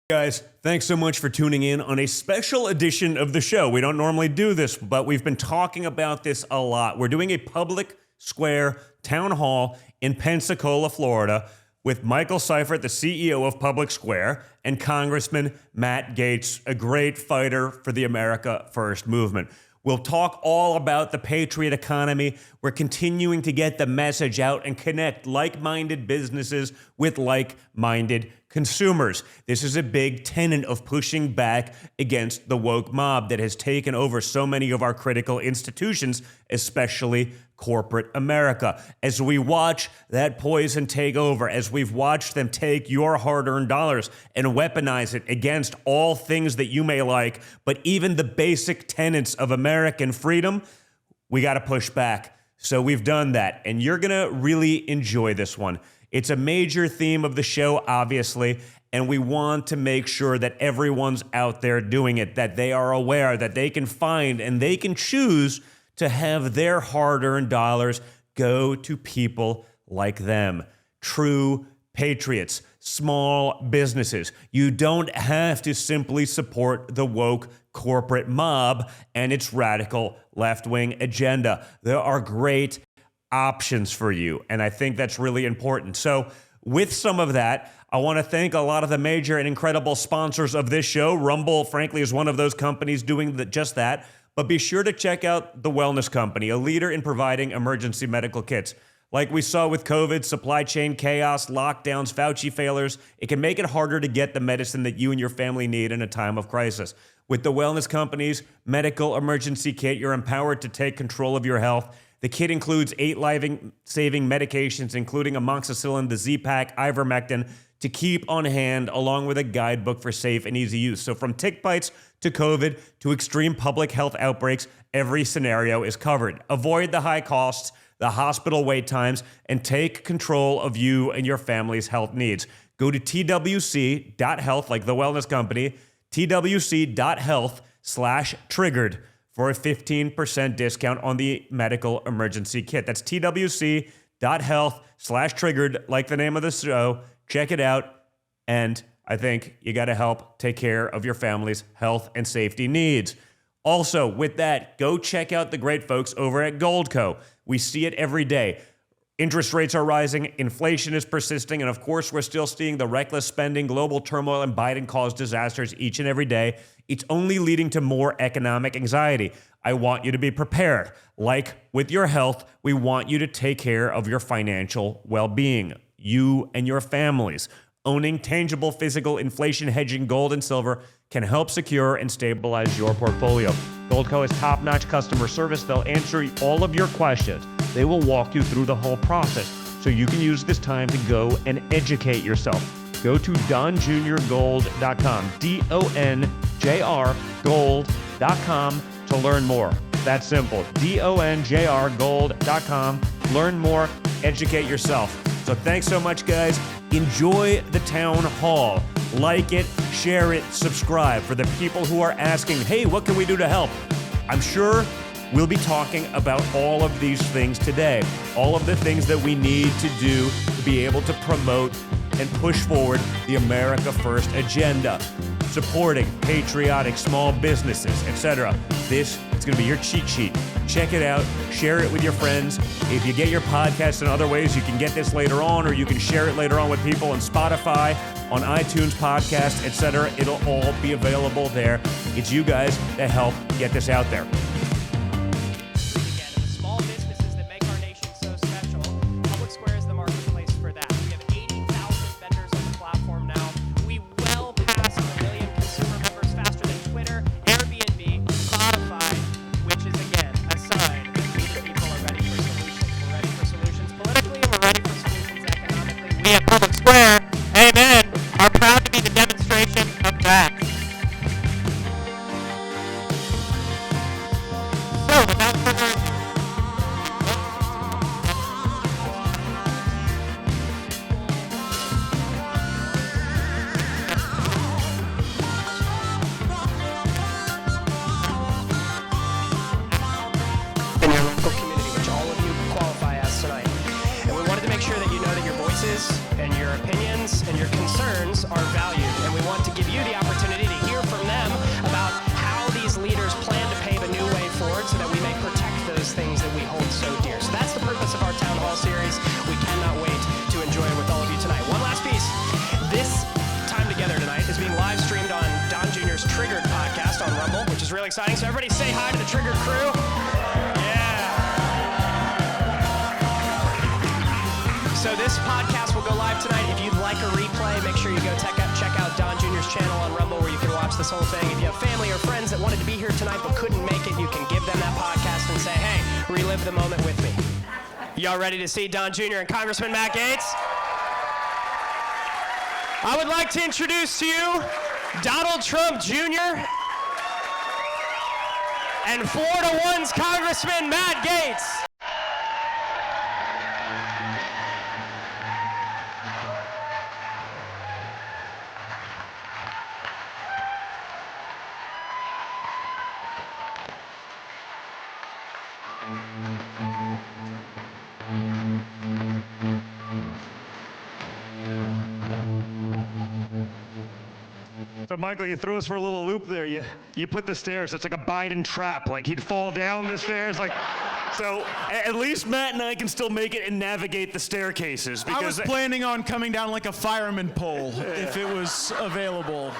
Guys, thanks so much for tuning in on a special edition of the show. We don't normally do this, but we've been talking about this a lot. We're doing a public square town hall in Pensacola, Florida, with Michael Seif, the CEO of Public Square, and Congressman Matt Gaetz, a great fighter for the America First movement. We'll talk all about the Patriot economy. We're continuing to get the message out and connect like-minded businesses with like-minded consumers. This is a big tenet of pushing back against the woke mob that has taken over so many of our critical institutions, especially corporate America. As we watch that poison take over, as we've watched them take your hard-earned dollars and weaponize it against all things that you may like, but even the basic tenets of American freedom, we got to push back. So we've done that, and you're going to really enjoy this one. It's a major theme of the show, obviously, and we want to make sure that everyone's out there doing it, that they are aware, that they can find and they can choose to have their hard-earned dollars go to people like them, true patriots, small businesses. You don't have to simply support the woke corporate mob and its radical left-wing agenda. There are great options for you, and I think that's really important. So with some of that, I want to thank a lot of the major and incredible sponsors of this show. Rumble, frankly, is one of those companies doing just that. But be sure to check out The Wellness Company, a leader in providing emergency medical kits. Like we saw with COVID, supply chain chaos, lockdowns, Fauci failures, it can make it harder to get the medicine that you and your family need in a time of crisis. With The Wellness Company's medical emergency kit, you're empowered to take control of your health. The kit includes 8 life-saving medications, including amoxicillin, the Z-Pak, ivermectin, to keep on hand, along with a guidebook for safe and easy use. So from tick bites to COVID to extreme public health outbreaks, every scenario is covered. Avoid the high costs, the hospital wait times, and take control of you and your family's health needs. Go to twc.health, like The Wellness Company, twc.health/triggered for a 15% discount on the medical emergency kit. That's twc.health/triggered, like the name of the show. Check it out, and I think you got to help take care of your family's health and safety needs. Also, with that, go check out the great folks over at Goldco. We see it every day. Interest rates are rising, inflation is persisting, and of course, we're still seeing the reckless spending, global turmoil, and Biden-caused disasters each and every day. It's only leading to more economic anxiety. I want you to be prepared. Like with your health, we want you to take care of your financial well-being, you and your families. Owning tangible physical inflation hedging gold and silver can help secure and stabilize your portfolio. Goldco has top-notch customer service. They'll answer all of your questions. They will walk you through the whole process, so you can use this time to go and educate yourself. Go to donjrgold.com, donjrgold.com to learn more. That's simple, donjrgold.com. Learn more, educate yourself. So thanks so much, guys. Enjoy the town hall. Like it, share it, subscribe. For the people who are asking, hey, what can we do to help? I'm sure we'll be talking about all of these things today. All of the things that we need to do to be able to promote and push forward the America First agenda. Supporting patriotic small businesses, etc. This is going to be your cheat sheet. Check it out. Share it with your friends. If you get your podcast in other ways, you can get this later on, or you can share it later on with people on Spotify, on iTunes podcast, etc. It'll all be available there. It's you guys that help get this out there. thoughts and your opinions and your concerns are valued, and we want to give you the opportunity to hear from them about how these leaders plan to pave a new way forward so that we may protect those things that we hold so dear. So that's the purpose of our Town Hall series. We cannot wait to enjoy it with all of you tonight. One last piece. This time together tonight is being live streamed on Don Jr.'s Triggered podcast on Rumble, which is really exciting. So everybody say hi to the Triggered crew. So this podcast will go live tonight. If you'd like a replay, make sure you go check out Don Jr.'s channel on Rumble where you can watch this whole thing. If you have family or friends that wanted to be here tonight but couldn't make it, you can give them that podcast and say, hey, relive the moment with me. Y'all ready to see Don Jr. and Congressman Matt Gaetz? I would like to introduce to you Donald Trump Jr. and 4-1's Congressman Matt Gaetz. So, Michael, you threw us for a little loop there. You put the stairs. It's like a Biden trap. Like, he'd fall down the stairs. Like, So at least Matt and I can still make it and navigate the staircases. I was planning on coming down like a fireman pole if it was available.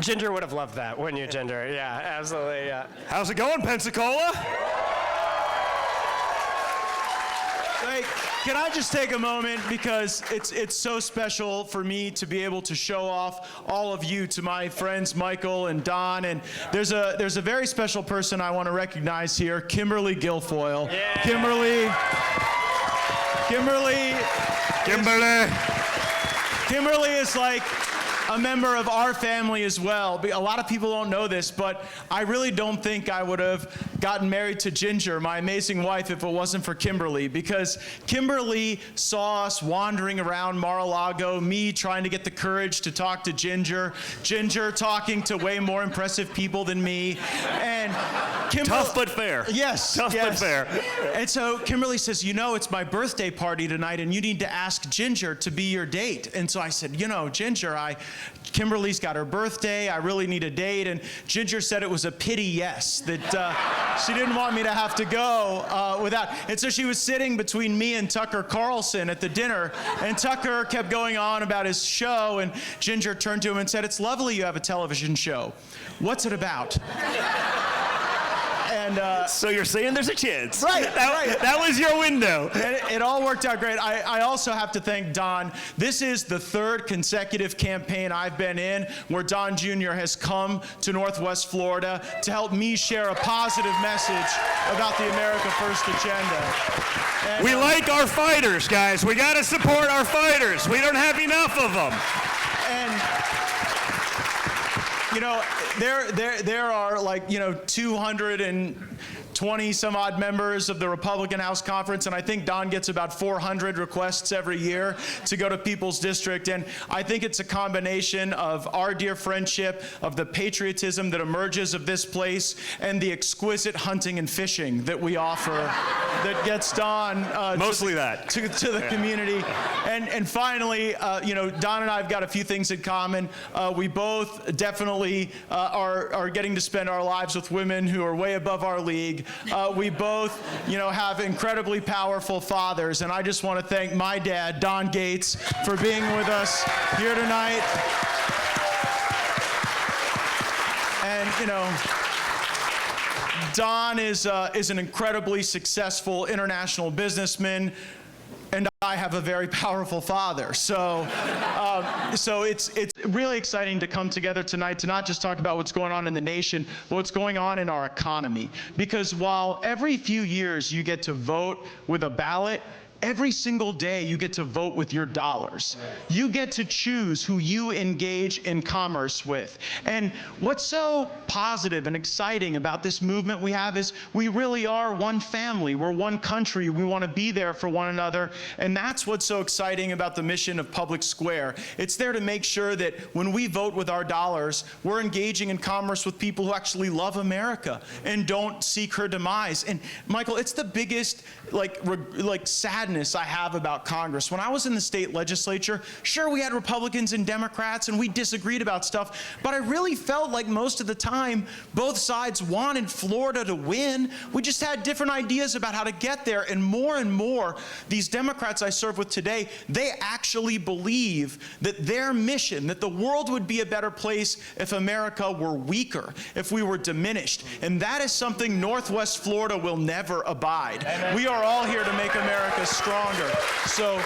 Ginger would have loved that, wouldn't you, Ginger? Yeah, absolutely, yeah. How's it going, Pensacola? Like, can I just take a moment, because it's so special for me to be able to show off all of you to my friends Michael and Don, and there's a very special person I want to recognize here, Kimberly Guilfoyle. Yeah. Kimberly is like a member of our family as well. A lot of people don't know this, but I really don't think I would have gotten married to Ginger, my amazing wife, if it wasn't for Kimberly, because Kimberly saw us wandering around Mar-a-Lago, me trying to get the courage to talk to Ginger, Ginger talking to way more impressive people than me, and Tough but fair. Yes. Tough but fair. And so Kimberly says, you know, it's my birthday party tonight, and you need to ask Ginger to be your date. And so I said, you know, Ginger, Kimberly's got her birthday. I really need a date. And Ginger said it was a pity yes, that she didn't want me to have to go without. And so she was sitting between me and Tucker Carlson at the dinner, and Tucker kept going on about his show, and Ginger turned to him and said, it's lovely you have a television show. What's it about? And, so you're saying there's a chance. Right, That was your window. And it all worked out great. I also have to thank Don. This is the third consecutive campaign I've been in where Don Jr. has come to Northwest Florida to help me share a positive message about the America First agenda. And, We like our fighters, guys. We got to support our fighters. We don't have enough of them. And you know, there are like, you know, 220 some odd members of the Republican House Conference, and I think Don gets about 400 requests every year to go to People's District, and I think it's a combination of our dear friendship, of the patriotism that emerges of this place, and the exquisite hunting and fishing that we offer that gets Don Mostly to the community. And finally, you know, Don and I have got a few things in common. We both definitely are getting to spend our lives with women who are way above our league. We both, you know, have incredibly powerful fathers, and I just want to thank my dad, Don Gaetz, for being with us here tonight. And, you know, Don is an incredibly successful international businessman, and I have a very powerful father. So it's really exciting to come together tonight to not just talk about what's going on in the nation, but what's going on in our economy. Because while every few years you get to vote with a ballot, every single day you get to vote with your dollars. You get to choose who you engage in commerce with. And what's so positive and exciting about this movement we have is we really are one family. We're one country. We want to be there for one another. And that's what's so exciting about the mission of Public Square. It's there to make sure that when we vote with our dollars, we're engaging in commerce with people who actually love America and don't seek her demise. And Michael, it's the biggest like sadness sadness I have about Congress. When I was in the state legislature, sure, we had Republicans and Democrats and we disagreed about stuff, but I really felt like most of the time both sides wanted Florida to win. We just had different ideas about how to get there, and more, these Democrats I serve with today, they actually believe that their mission, that the world would be a better place if America were weaker, if we were diminished, and that is something Northwest Florida will never abide. Amen. We are all here to make America stronger. So,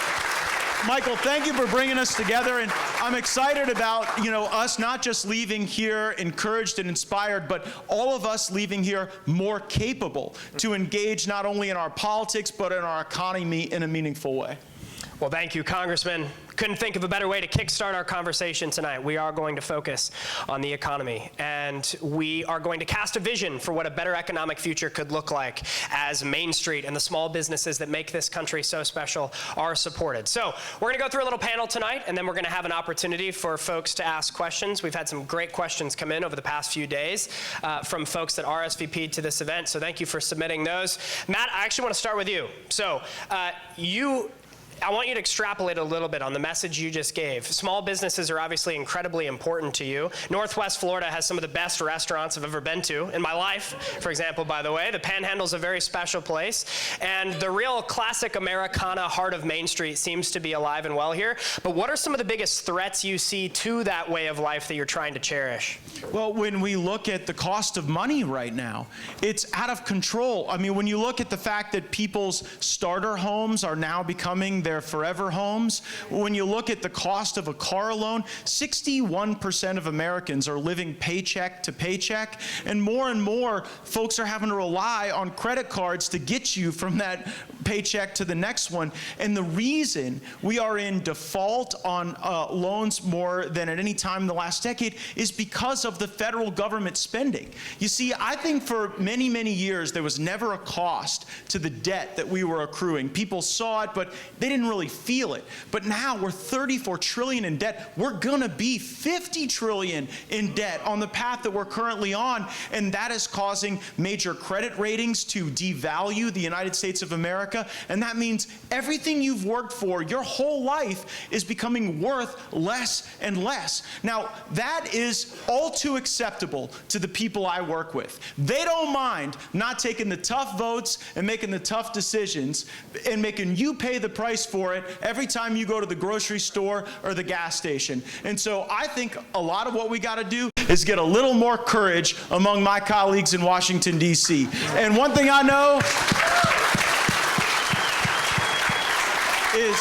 Michael, thank you for bringing us together, and I'm excited about, us not just leaving here encouraged and inspired, but all of us leaving here more capable to engage not only in our politics, but in our economy in a meaningful way. Well, thank you, Congressman. Couldn't think of a better way to kickstart our conversation tonight. We are going to focus on the economy, and we are going to cast a vision for what a better economic future could look like as Main Street and the small businesses that make this country so special are supported. So we're gonna go through a little panel tonight, and then we're gonna have an opportunity for folks to ask questions. We've had some great questions come in over the past few days from folks that RSVP'd to this event, so thank you for submitting those. Matt, I actually wanna start with you. So I want you to extrapolate a little bit on the message you just gave. Small businesses are obviously incredibly important to you. Northwest Florida has some of the best restaurants I've ever been to in my life, for example, by the way. The Panhandle's a very special place. And the real classic Americana heart of Main Street seems to be alive and well here. But what are some of the biggest threats you see to that way of life that you're trying to cherish? Well, when we look at the cost of money right now, it's out of control. I mean, when you look at the fact that people's starter homes are now becoming their forever homes, when you look at the cost of a car loan, 61% of Americans are living paycheck to paycheck, and more folks are having to rely on credit cards to get you from that paycheck to the next one. And the reason we are in default on loans more than at any time in the last decade is because of the federal government spending. You see, I think for many, many years there was never a cost to the debt that we were accruing. People saw it, but they didn't really feel it. But now we're $34 trillion in debt. We're gonna be $50 trillion in debt on the path that we're currently on, and that is causing major credit ratings to devalue the United States of America, and that means everything you've worked for your whole life is becoming worth less and less. Now, that is all too acceptable to the people I work with. They don't mind not taking the tough votes and making the tough decisions and making you pay the price for it every time you go to the grocery store or the gas station. And so I think a lot of what we got to do is get a little more courage among my colleagues in Washington, D.C. And one thing I know is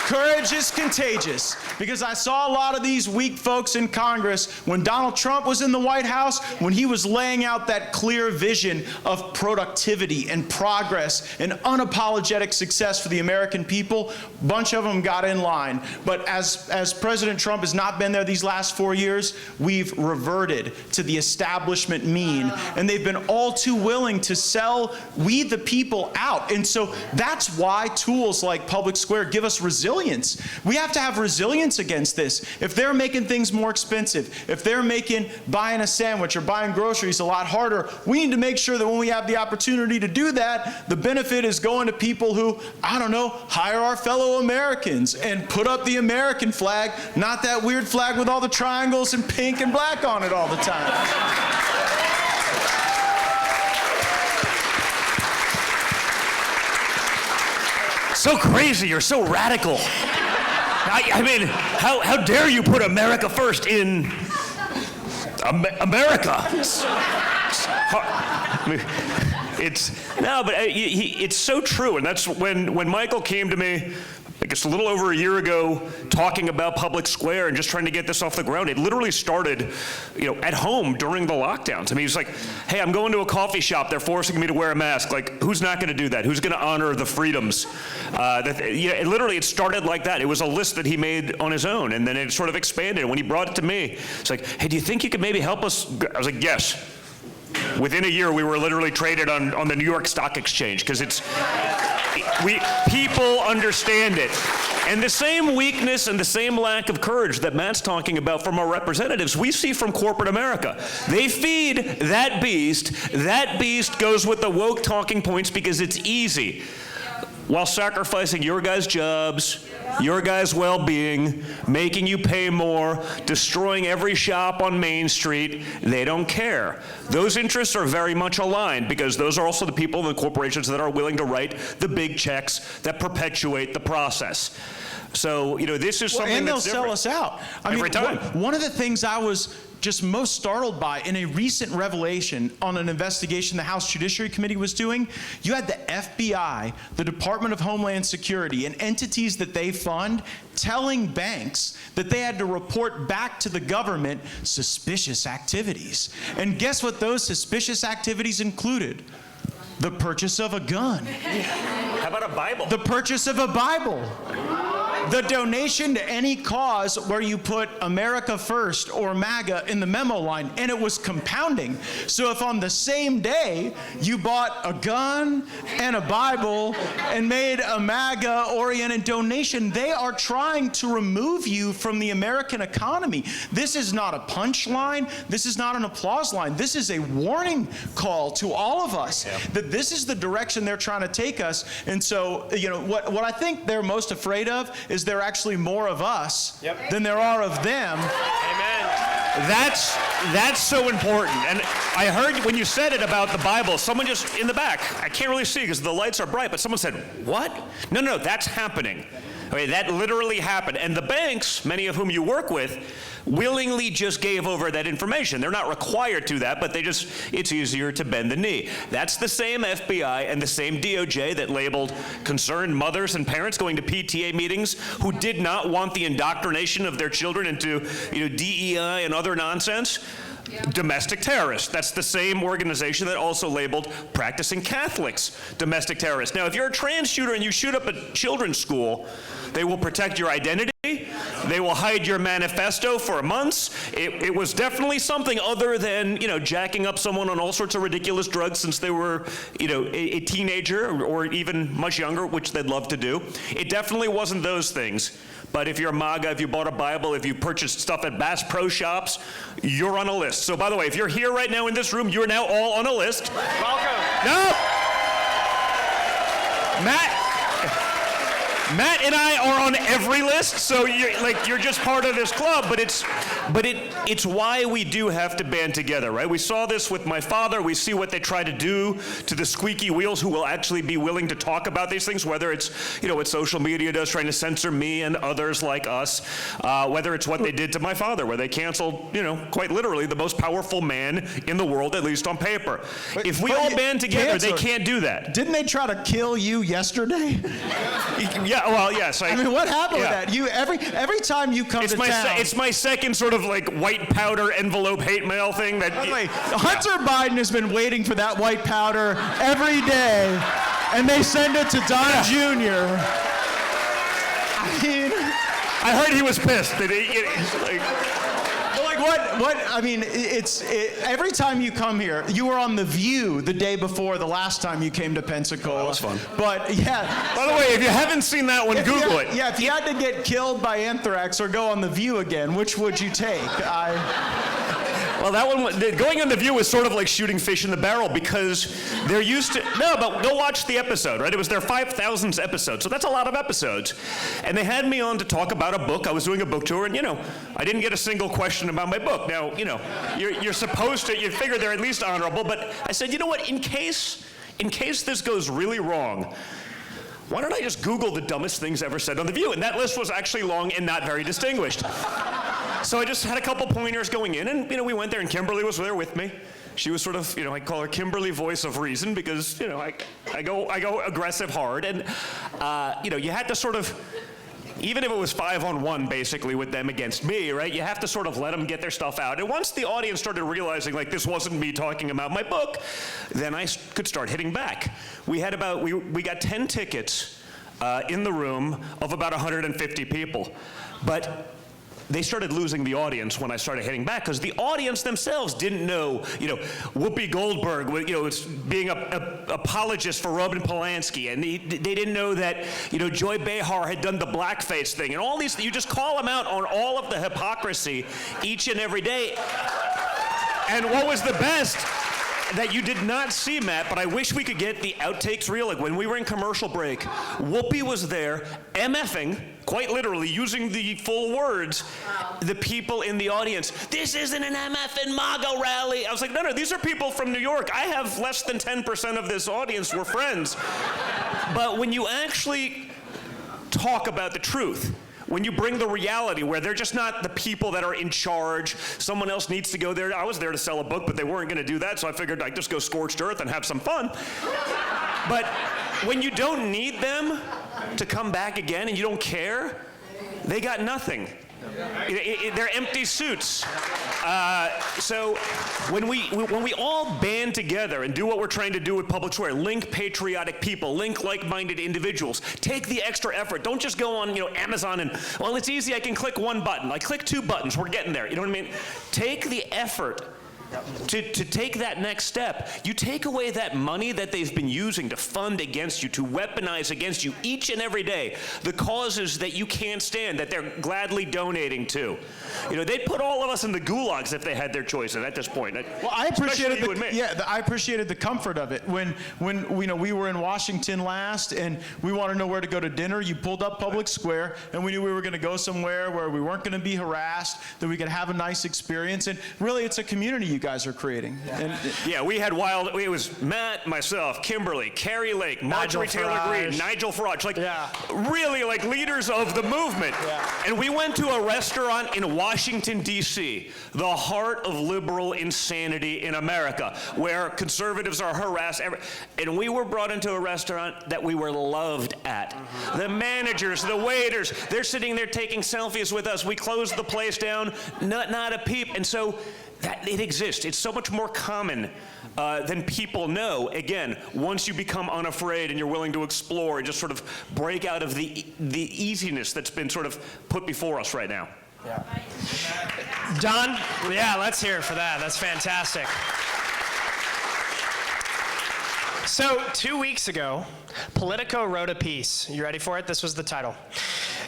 courage is contagious, because I saw a lot of these weak folks in Congress when Donald Trump was in the White House, when he was laying out that clear vision of productivity and progress and unapologetic success for the American people. A bunch of them got in line. But as President Trump has not been there these last 4 years, we've reverted to the establishment mean, and they've been all too willing to sell we the people out. And so that's why tools like Public Square give us resilience. We have to have resilience against this. If they're making things more expensive, if they're making buying a sandwich or buying groceries a lot harder, we need to make sure that when we have the opportunity to do that, the benefit is going to people who, I don't know, hire our fellow Americans and put up the American flag, not that weird flag with all the triangles and pink and black on it all the time. So crazy, you're so radical. I mean, how dare you put America first in America? It's so true, and that's when Michael came to me, I guess a little over a year ago, talking about Public Square and just trying to get this off the ground. It literally started, at home during the lockdowns. I mean, he's like, hey, I'm going to a coffee shop. They're forcing me to wear a mask. Like, who's not going to do that? Who's going to honor the freedoms? It started like that. It was a list that he made on his own, and then it sort of expanded. And when he brought it to me, it's like, hey, do you think you could maybe help us? I was like, yes. Within a year, we were literally traded on the New York Stock Exchange, because people understand it. And the same weakness and the same lack of courage that Matt's talking about from our representatives, we see from corporate America. They feed that beast. That beast goes with the woke talking points because it's easy. while sacrificing your guys' jobs, your guys' well-being, making you pay more, destroying every shop on Main Street. They don't care. Those interests are very much aligned because those are also the people and the corporations that are willing to write the big checks that perpetuate the process. So, this is something and they'll that's different. sell us out. Every time. One of the things I was just most startled by in a recent revelation on an investigation the House Judiciary Committee was doing, you had the FBI, the Department of Homeland Security, and entities that they fund telling banks that they had to report back to the government suspicious activities. And guess what those suspicious activities included? The purchase of a gun. How about a Bible? The purchase of a Bible. The donation to any cause where you put America First or MAGA in the memo line, and it was compounding. So if on the same day you bought a gun and a Bible and made a MAGA-oriented donation, they are trying to remove you from the American economy. This is not a punchline. This is not an applause line. This is a warning call to all of us that this is the direction they're trying to take us. And so, what I think they're most afraid of is there are actually more of us than there are of them. Amen. That's so important. And I heard when you said it about the Bible, someone just in the back, I can't really see because the lights are bright, but someone said, what? No, that's happening. Okay, that literally happened. And the banks, many of whom you work with, willingly just gave over that information. They're not required to that, but it's easier to bend the knee. That's the same FBI and the same DOJ that labeled concerned mothers and parents going to PTA meetings who did not want the indoctrination of their children into, DEI and other nonsense. Domestic terrorists. That's the same organization that also labeled practicing Catholics domestic terrorists. Now, if you're a trans shooter and you shoot up a children's school, they will protect your identity. They will hide your manifesto for months. It was definitely something other than, jacking up someone on all sorts of ridiculous drugs since they were, a teenager or even much younger, which they'd love to do. It definitely wasn't those things. But if you're MAGA, if you bought a Bible, if you purchased stuff at Bass Pro Shops, you're on a list. So by the way, if you're here right now in this room, you're now all on a list. Welcome. No! Matt and I are on every list, so you're just part of this club, but it's why we do have to band together, right? We saw this with my father. We see what they try to do to the squeaky wheels who will actually be willing to talk about these things, whether it's, what social media does, trying to censor me and others like us, whether it's what they did to my father, where they canceled, quite literally the most powerful man in the world, at least on paper. If we all band together, they can't do that. Didn't they try to kill you yesterday? Yeah, well, yes. I mean, what happened with that? You every time you come to town. It's my second sort of like white powder envelope hate mail thing. By the way, Hunter Biden has been waiting for that white powder every day, and they send it to Don Jr. I mean, I heard he was pissed. What? I mean, every time you come here, you were on The View the day before the last time you came to Pensacola. That was fun. But yeah. By the way, if you haven't seen that one, Google it. Yeah, if you had to get killed by anthrax or go on The View again, which would you take? Well, that one, going on The View was sort of like shooting fish in the barrel because they're used to, but go watch the episode, right? It was their 5,000th episode, so that's a lot of episodes. And they had me on to talk about a book. I was doing a book tour, and, I didn't get a single question about my book. Now, you're supposed to, you figure they're at least honorable, but I said, what, in case this goes really wrong, why don't I just Google the dumbest things ever said on The View? And that list was actually long and not very distinguished. So I just had a couple pointers going in, and we went there, and Kimberly was there with me. She was sort of, I call her Kimberly voice of reason because, I go aggressive hard, and you had to sort of, even if it was 5-on-1 basically with them against me, right? You have to sort of let them get their stuff out. And once the audience started realizing like this wasn't me talking about my book, then I could start hitting back. We got 10 tickets in the room of about 150 people, but they started losing the audience when I started hitting back because the audience themselves didn't know, Whoopi Goldberg, was being a apologist for Roman Polanski, and they didn't know that, Joy Behar had done the blackface thing, and all these. You just call them out on all of the hypocrisy each and every day. And what was the best? that you did not see, Matt, but I wish we could get the outtakes reel. Like when we were in commercial break, Whoopi was there, MFing, quite literally, using the full words, the people in the audience. This isn't an MFing MAGA rally. I was like, no, these are people from New York. I have less than 10% of this audience. We're friends. But when you actually talk about the truth, when you bring the reality where they're just not the people that are in charge, someone else needs to go there. I was there to sell a book, but they weren't going to do that, so I figured I'd just go scorched earth and have some fun. But when you don't need them to come back again and you don't care, they got nothing. They're empty suits. So when we all band together and do what we're trying to do with Public Square, link patriotic people, link like-minded individuals, take the extra effort. Don't just go on, Amazon and, well, it's easy, I can click one button. I click 2 buttons, we're getting there. You know what I mean? Take the effort to take that next step. You take away that money that they've been using to fund against you, to weaponize against you each and every day, the causes that you can't stand, that they're gladly donating to. They'd put all of us in the gulags if they had their choices at this point. Well, I appreciated I appreciated the comfort of it. When we were in Washington last and we wanted to know where to go to dinner, you pulled up Public Square and we knew we were going to go somewhere where we weren't going to be harassed, that we could have a nice experience. And really, it's a community you guys are creating. Yeah, we had it was Matt, myself, Kimberly, Carrie Lake, Marjorie Taylor Greene, Nigel Farage, really leaders of the movement. Yeah. And we went to a restaurant in Washington, D.C., the heart of liberal insanity in America, where conservatives are harassed. And we were brought into a restaurant that we were loved at. Mm-hmm. The managers, the waiters, they're sitting there taking selfies with us. We closed the place down, not a peep. And so it exists. It's so much more common than people know. Again, once you become unafraid and you're willing to explore and just sort of break out of the easiness that's been sort of put before us right now. Yeah. Don, let's hear it for that. That's fantastic. So 2 weeks ago, Politico wrote a piece. You ready for it? This was the title.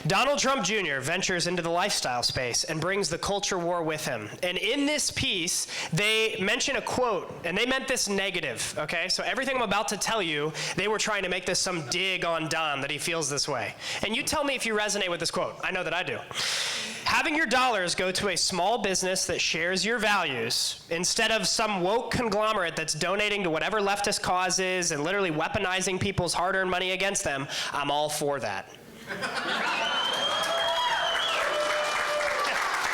Donald Trump Jr. ventures into the lifestyle space and brings the culture war with him. And in this piece, they mention a quote, and they meant this negative, okay? So everything I'm about to tell you, they were trying to make this some dig on Don that he feels this way. And you tell me if you resonate with this quote. I know that I do. Having your dollars go to a small business that shares your values instead of some woke conglomerate that's donating to whatever leftist cause is and literally weaponizing people's hard-earned money against them, I'm all for that.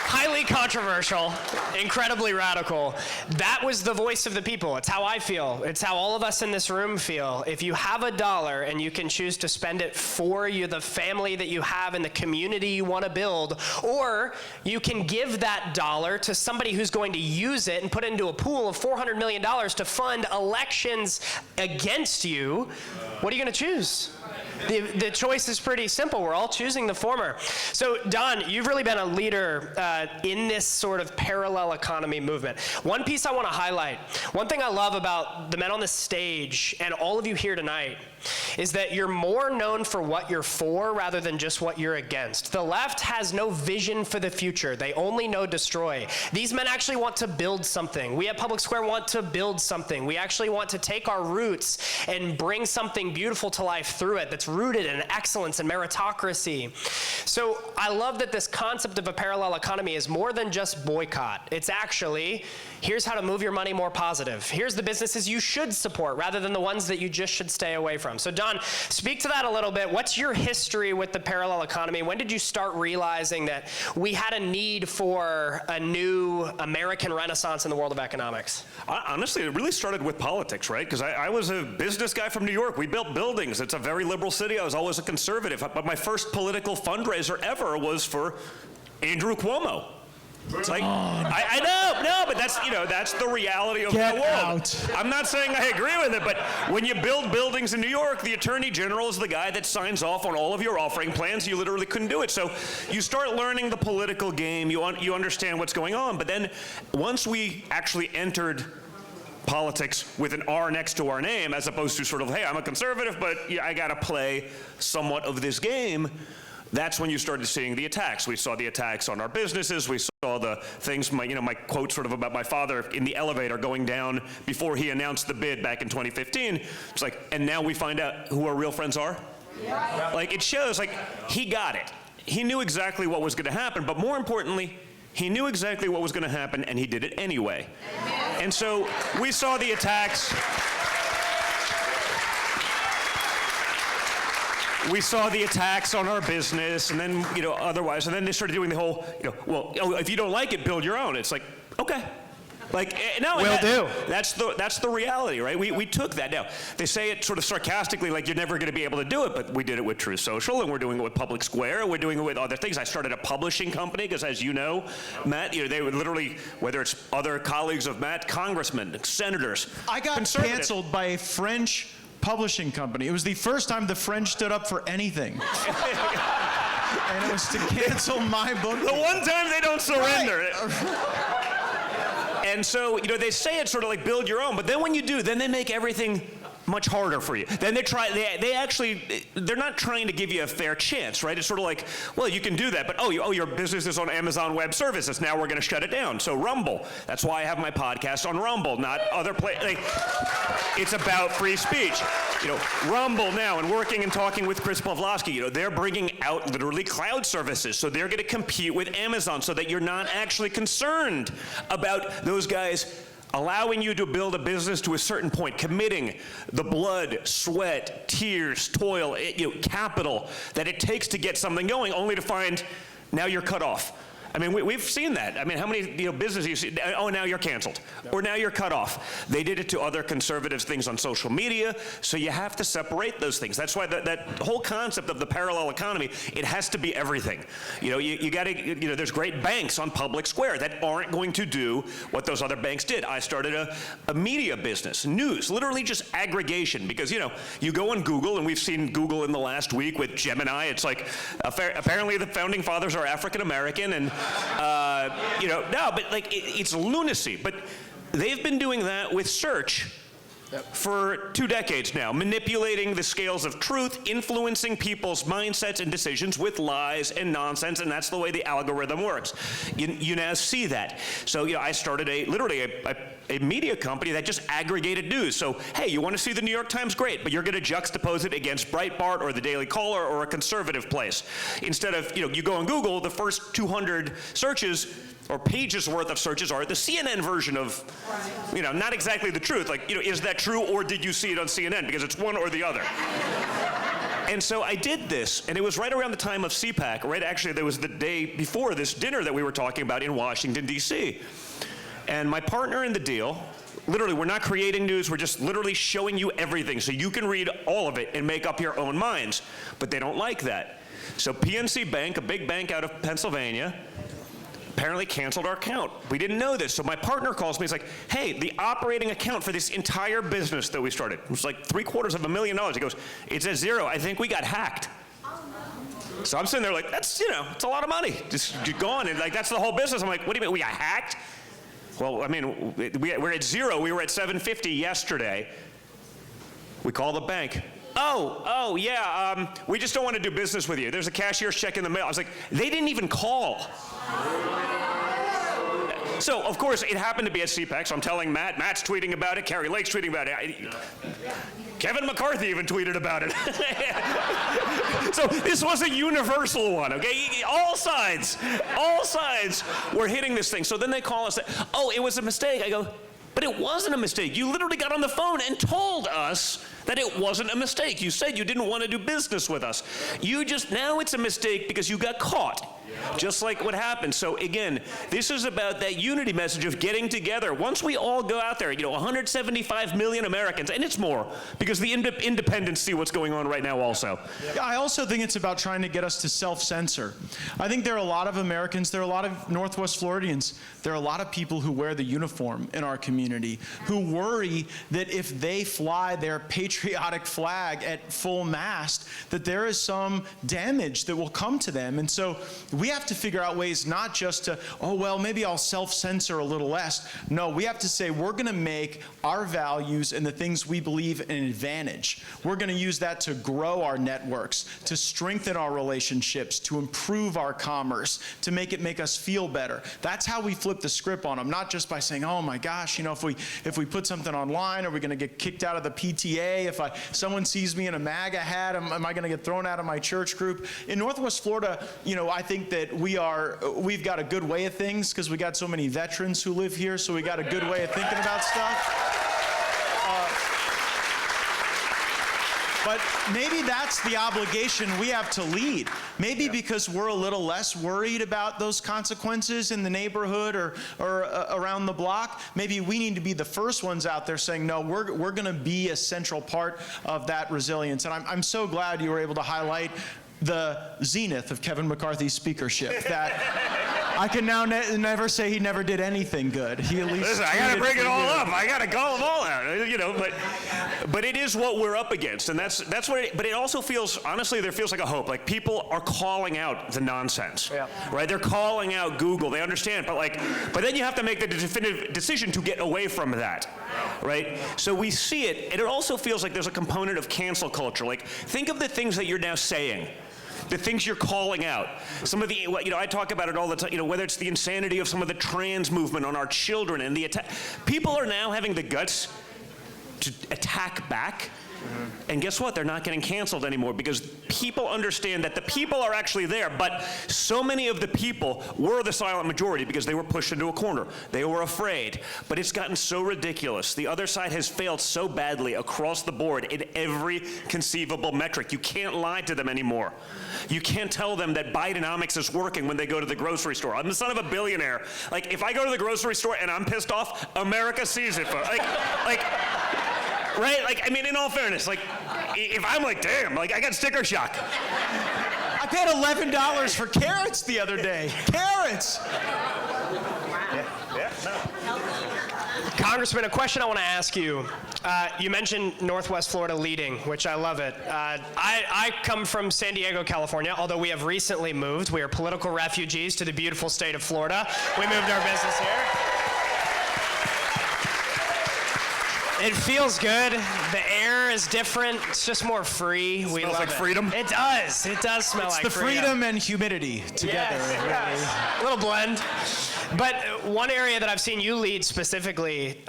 Highly controversial, incredibly radical. That was the voice of the people. It's how I feel. It's how all of us in this room feel. If you have $1 and you can choose to spend it for you, the family that you have and the community you want to build, or you can give that dollar to somebody who's going to use it and put it into a pool of $400 million to fund elections against you, what are you going to choose? The choice is pretty simple. We're all choosing the former. So, Don, you've really been a leader in this sort of parallel economy movement. One piece I want to highlight, one thing I love about the men on the stage and all of you here tonight is that you're more known for what you're for rather than just what you're against. The left has no vision for the future. They only know destroy. These men actually want to build something. We at Public Square want to build something. We actually want to take our roots and bring something beautiful to life through it that's rooted in excellence and meritocracy. So I love that this concept of a parallel economy is more than just boycott. It's actually, here's how to move your money more positive. Here's the businesses you should support rather than the ones that you just should stay away from. So Don, speak to that a little bit. What's your history with the parallel economy? When did you start realizing that we had a need for a new American renaissance in the world of economics? Honestly, it really started with politics, right? Because I was a business guy from New York. We built buildings. It's a very liberal city. I was always a conservative. But my first political fundraiser ever was for Andrew Cuomo. It's like, I know, but that's the reality of the world. Out. I'm not saying I agree with it, but when you build buildings in New York, the Attorney General is the guy that signs off on all of your offering plans. You literally couldn't do it. So you start learning the political game. You understand what's going on. But then once we actually entered politics with an R next to our name, as opposed to sort of, hey, I'm a conservative, but I got to play somewhat of this game, that's when you started seeing the attacks. We saw the attacks on our businesses. We saw the things, my quote sort of about my father in the elevator going down before he announced the bid back in 2015. It's like, and now we find out who our real friends are? Yeah. Like, it shows, like, he got it. He knew exactly what was going to happen, but more importantly, he knew exactly what was going to happen, and he did it anyway. And so we saw the attacks. We saw the attacks on our business, and then, otherwise, and then they started doing the whole, if you don't like it, build your own. It's like, okay. Like, no, that's the reality, right? We took that. Now, they say it sort of sarcastically, like you're never going to be able to do it, but we did it with Truth Social, and we're doing it with PUBLICSQUARE, and we're doing it with other things. I started a publishing company, because as you know, Matt, they would literally, whether it's other colleagues of Matt, congressmen, senators, I got canceled by a French publishing company. It was the first time the French stood up for anything. And it was to cancel my book. The one time they don't surrender. Right. And so, they say it's sort of like build your own, but then when you do, then they make everything much harder for you. Then they're not trying to give you a fair chance, right? It's sort of like, well, you can do that, but your business is on Amazon Web Services. Now we're going to shut it down. So Rumble. That's why I have my podcast on Rumble, not other places. It's about free speech. Rumble now, and working and talking with Chris Pavlovsky, they're bringing out literally cloud services. So they're going to compete with Amazon so that you're not actually concerned about those guys allowing you to build a business to a certain point, committing the blood, sweat, tears, toil, capital that it takes to get something going, only to find now you're cut off. I mean, we've seen that. I mean, how many businesses you see, oh, now you're canceled, or now you're cut off. They did it to other conservative things on social media, so you have to separate those things. That's why that whole concept of the parallel economy, it has to be everything. You got to, there's great banks on PUBLICSQUARE that aren't going to do what those other banks did. I started a media business, news, literally just aggregation, because, you go on Google, and we've seen Google in the last week with Gemini. It's like, apparently the founding fathers are African American, and no, but like it's lunacy. But they've been doing that with search for 2 decades now, manipulating the scales of truth, influencing people's mindsets and decisions with lies and nonsense, and that's the way the algorithm works. You now see that. So I started literally a media company that just aggregated news. So hey, you want to see the New York Times? Great, but you're going to juxtapose it against Breitbart or the Daily Caller or a conservative place. Instead of, you go on Google, the first 200 searches or pages worth of searches are the CNN version of, not exactly the truth. Like, is that true, or did you see it on CNN? Because it's one or the other. And so I did this, and it was right around the time of CPAC, right? Actually, there was the day before this dinner that we were talking about in Washington, D.C. And my partner in the deal, literally, we're not creating news, we're just literally showing you everything so you can read all of it and make up your own minds. But they don't like that. So PNC Bank, a big bank out of Pennsylvania, apparently canceled our account. We didn't know this. So my partner calls me, he's like, hey, the operating account for this entire business that we started, it was like $750,000. He goes, it's at zero. I think we got hacked. So I'm sitting there like, that's, it's a lot of money. Just gone. And like, that's the whole business. I'm like, what do you mean we got hacked? Well, I mean, we're at zero. We were at 750 yesterday. We call the bank. Oh, yeah, we just don't want to do business with you. There's a cashier's check in the mail. I was like, they didn't even call. So, of course, it happened to be at CPAC, so I'm telling Matt. Matt's tweeting about it. Carrie Lake's tweeting about it. Kevin McCarthy even tweeted about it. So this was a universal one, okay? All sides were hitting this thing. So then they call us, oh, it was a mistake. I go, but it wasn't a mistake. You literally got on the phone and told us that it wasn't a mistake. You said you didn't want to do business with us. Now it's a mistake because you got caught. Just like what happened. So again, this is about that unity message of getting together. Once we all go out there, 175 million Americans, and it's more, because the independents see what's going on right now also. I also think it's about trying to get us to self-censor. I think there are a lot of Americans, there are a lot of Northwest Floridians, there are a lot of people who wear the uniform in our community who worry that if they fly their patriotic patriotic flag at full mast, that there is some damage that will come to them. And so we have to figure out ways not just to, oh, well, maybe I'll self-censor a little less. No, we have to say we're going to make our values and the things we believe an advantage. We're going to use that to grow our networks, to strengthen our relationships, to improve our commerce, to make us feel better. That's how we flip the script on them, not just by saying, oh my gosh, you know, if we put something online, are we going to get kicked out of the PTA? If someone sees me in a MAGA hat, am I going to get thrown out of my church group? In Northwest Florida, you know, I think that we've got a good way of things because we got so many veterans who live here, so we got a good way of thinking about stuff. But maybe that's the obligation we have to lead. Maybe because we're a little less worried about those consequences in the neighborhood or around the block, maybe we need to be the first ones out there saying, no, we're going to be a central part of that resilience. And I'm so glad you were able to highlight the zenith of Kevin McCarthy's speakership. That I can now never say he never did anything good. He at least listen, I gotta bring it all up. I gotta call them all out. You know, but it is what we're up against, and that's what. But it also feels, honestly, there feels like a hope. Like people are calling out the nonsense, right? They're calling out Google. They understand, but then you have to make the definitive decision to get away from that, right? So we see it, and it also feels like there's a component of cancel culture. Like think of the things that you're now saying. The things you're calling out. Some of the, you know, I talk about it all the time, you know, whether it's the insanity of some of the trans movement on our children and the attack. People are now having the guts to attack back. And guess what? They're not getting canceled anymore because people understand that the people are actually there, but so many of the people were the silent majority because they were pushed into a corner. They were afraid. But it's gotten so ridiculous. The other side has failed so badly across the board in every conceivable metric. You can't lie to them anymore. You can't tell them that Bidenomics is working when they go to the grocery store. I'm the son of a billionaire. Like, if I go to the grocery store and I'm pissed off, America sees it. Right? Like, I mean, in all fairness, like, if I'm like, damn, like, I got sticker shock. I paid $11 for carrots the other day. Carrots! Congressman, a question I want to ask you. You mentioned Northwest Florida leading, which I love it. I come from San Diego, California, although we have recently moved. We are political refugees to the beautiful state of Florida. We moved our business here. It feels good. The air is different. It's just more free. We love like it. freedom? It does. It does smell like freedom. It's the freedom and humidity together. Yes. A little blend. But one area that I've seen you lead specifically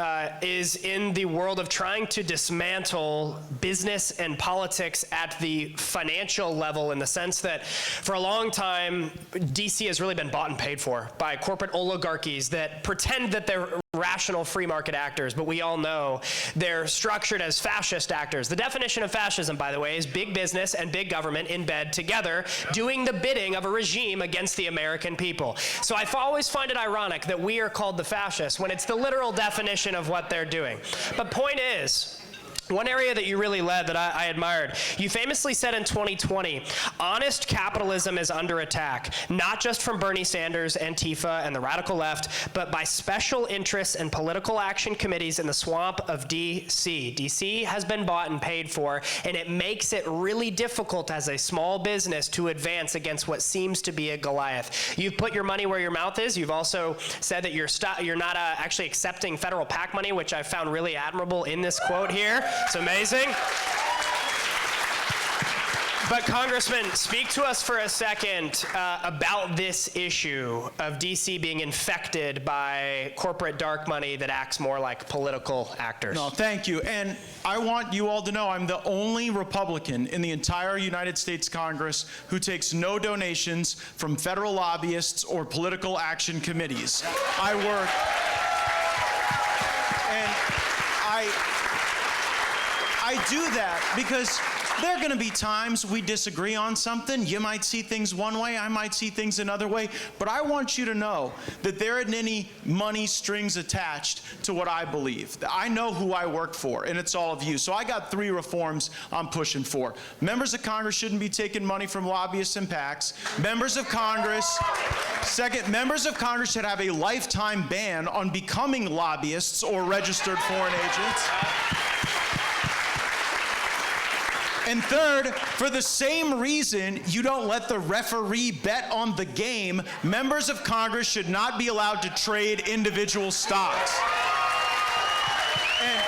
is in the world of trying to dismantle business and politics at the financial level, in the sense that for a long time, DC has really been bought and paid for by corporate oligarchies that pretend that they're rational free market actors, but we all know they're structured as fascist actors. The definition of fascism, by the way, is big business and big government in bed together doing the bidding of a regime against the American people. So I always find it ironic that we are called the fascists when it's the literal definition of what they're doing. But point is, one area that you really led that I admired, you famously said in 2020, honest capitalism is under attack, not just from Bernie Sanders, Antifa, and the radical left, but by special interests and political action committees in the swamp of DC. DC has been bought and paid for, and it makes it really difficult as a small business to advance against what seems to be a Goliath. You've put your money where your mouth is. You've also said that you're not actually accepting federal PAC money, which I found really admirable in this quote here. It's amazing. But Congressman, speak to us for a second about this issue of DC being infected by corporate dark money that acts more like political actors. No, thank you. And I want you all to know I'm the only Republican in the entire United States Congress who takes no donations from federal lobbyists or political action committees. I work, and I do that because there are going to be times we disagree on something. You might see things one way, I might see things another way, but I want you to know that there isn't any money strings attached to what I believe. I know who I work for, and it's all of you. So I got 3 reforms I'm pushing for. Members of Congress shouldn't be taking money from lobbyists and PACs. Members of Congress should have a lifetime ban on becoming lobbyists or registered foreign agents. And third, for the same reason you don't let the referee bet on the game, members of Congress should not be allowed to trade individual stocks. And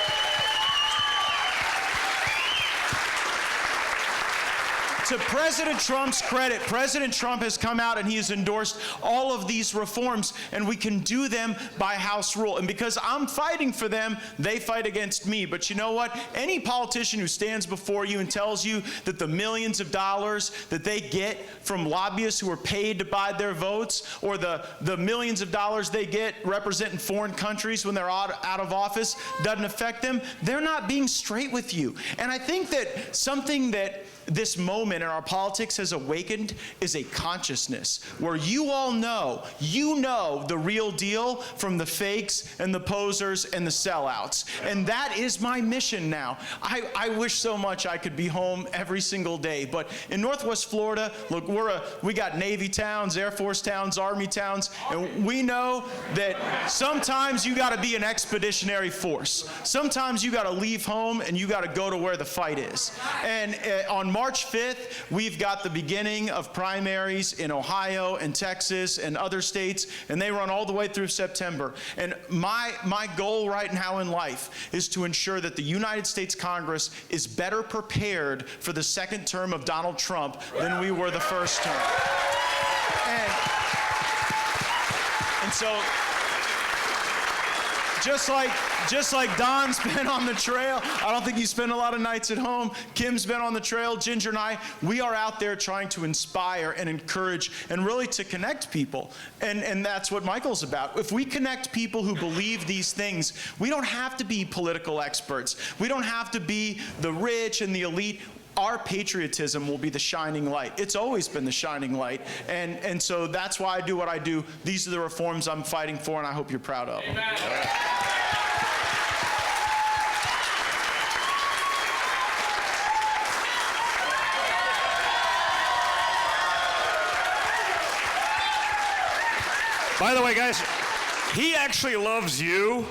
to President Trump's credit, President Trump has come out and he has endorsed all of these reforms, and we can do them by House rule. And because I'm fighting for them, they fight against me. But you know what? Any politician who stands before you and tells you that the millions of dollars that they get from lobbyists who are paid to buy their votes, or the millions of dollars they get representing foreign countries when they're out of office doesn't affect them, they're not being straight with you. And I think that something that this moment in our politics has awakened is a consciousness where you all know, the real deal from the fakes and the posers and the sellouts. And that is my mission now. I wish so much I could be home every single day, but in Northwest Florida, look, we got Navy towns, Air Force towns, Army towns, and we know that sometimes you gotta be an expeditionary force. Sometimes you gotta leave home and you gotta go to where the fight is. And on March 5th, we've got the beginning of primaries in Ohio and Texas and other states, and they run all the way through September. And my goal right now in life is to ensure that the United States Congress is better prepared for the second term of Donald Trump than we were the first term. And so, just like Don's been on the trail, I don't think he's spent a lot of nights at home. Kim's been on the trail, Ginger and I, we are out there trying to inspire and encourage and really to connect people. And that's what Michael's about. If we connect people who believe these things, we don't have to be political experts. We don't have to be the rich and the elite. Our patriotism will be the shining light. It's always been the shining light. And so that's why I do what I do. These are the reforms I'm fighting for, and I hope you're proud of them. By the way, guys, he actually loves you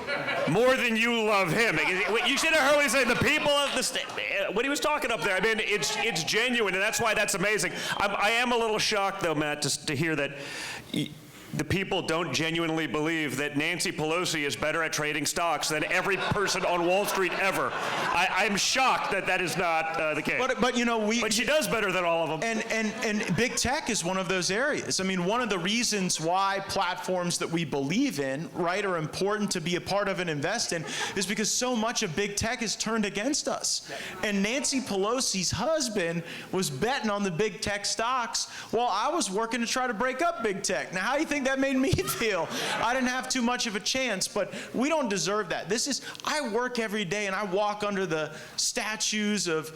more than you love him. You should have heard what he said. The people of the state, when he was talking up there, I mean, it's genuine, and that's why that's amazing. I am a little shocked, though, Matt, to hear that the people don't genuinely believe that Nancy Pelosi is better at trading stocks than every person on Wall Street ever. I'm shocked that that is not the case. But you know, but she does better than all of them. And big tech is one of those areas. I mean, one of the reasons why platforms that we believe in, right, are important to be a part of and invest in is because so much of big tech is turned against us. And Nancy Pelosi's husband was betting on the big tech stocks while I was working to try to break up big tech. Now, how do you think that made me feel? I didn't have too much of a chance, but we don't deserve that. I work every day and I walk under the statues of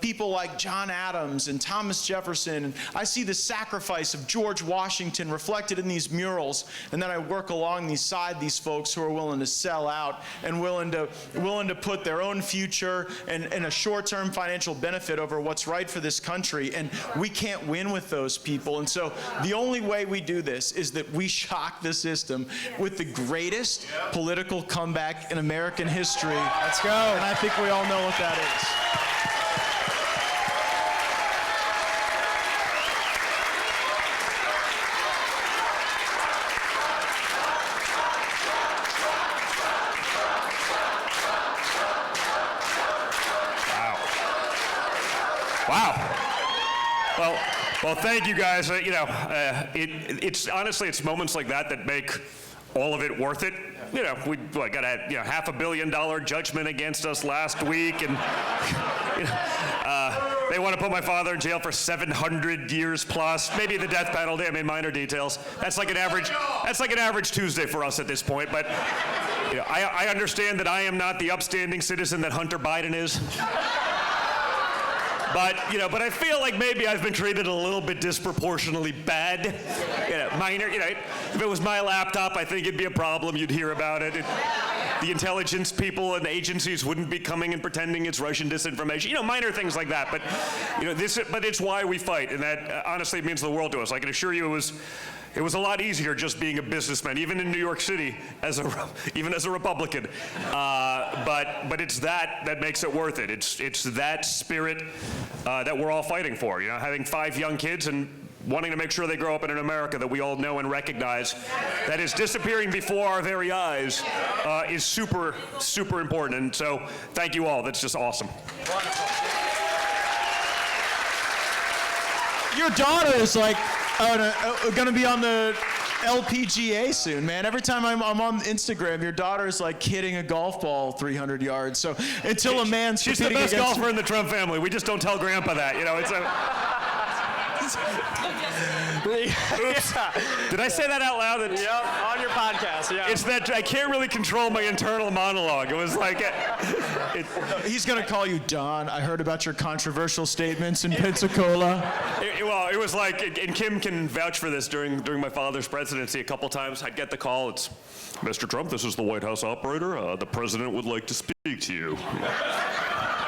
people like John Adams and Thomas Jefferson, and I see the sacrifice of George Washington reflected in these murals, and then I work alongside these folks who are willing to sell out and willing to put their own future and a short-term financial benefit over what's right for this country, and we can't win with those people. And so the only way we do this is that we shock the system with the greatest political comeback in American history. Let's go. And I think we all know what that is. Wow. Well, thank you guys. It's honestly, it's moments like that that make all of it worth it. You know, we got a $500 million judgment against us last week, and they want to put my father in jail for 700 years plus, maybe the death penalty. I mean, minor details. That's like an average Tuesday for us at this point. But I understand that I am not the upstanding citizen that Hunter Biden is. But I feel like maybe I've been treated a little bit disproportionately bad. Minor. If it was my laptop, I think it'd be a problem. You'd hear about it. The intelligence people and agencies wouldn't be coming and pretending it's Russian disinformation. Minor things like that. But But it's why we fight, and that honestly means the world to us. I can assure you, It was a lot easier just being a businessman, even in New York City, even as a Republican. But it's that makes it worth it. It's that spirit that we're all fighting for. You know, having 5 young kids and wanting to make sure they grow up in an America that we all know and recognize that is disappearing before our very eyes is super, super important. And so thank you all. That's just awesome. Your daughter is like going to be on the LPGA soon, man. Every time I'm on Instagram, your daughter is like hitting a golf ball 300 yards. So until a man's She's the best golfer in the Trump family. We just don't tell Grandpa that. You know, it's Oops. Did I say that out loud? Yep, on your podcast, yeah. It's that I can't really control my internal monologue. It was like... He's going to call you Don. I heard about your controversial statements in Pensacola. Well, it was like, and Kim can vouch for this, during my father's presidency a couple times, I'd get the call, it's, Mr. Trump, this is the White House operator. The president would like to speak to you.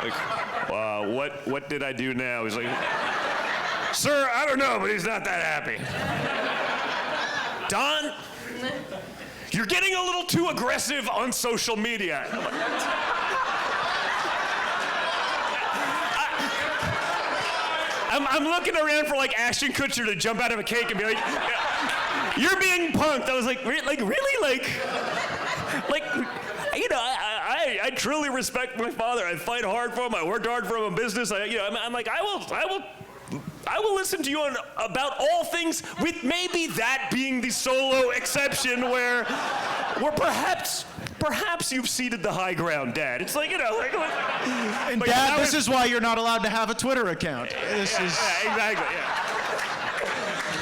Like, what did I do now? He's like... Sir, I don't know, but he's not that happy. Don, you're getting a little too aggressive on social media. I'm looking around for like Ashton Kutcher to jump out of a cake and be like, you're being punked. I was like really? Like, you know, I truly respect my father. I fight hard for him. I worked hard for him in business. I'm like, I will listen to you about all things, with maybe that being the solo exception where perhaps you've ceded the high ground, Dad. It's like, you know, like... And Dad, this is why you're not allowed to have a Twitter account. Yeah, exactly, yeah.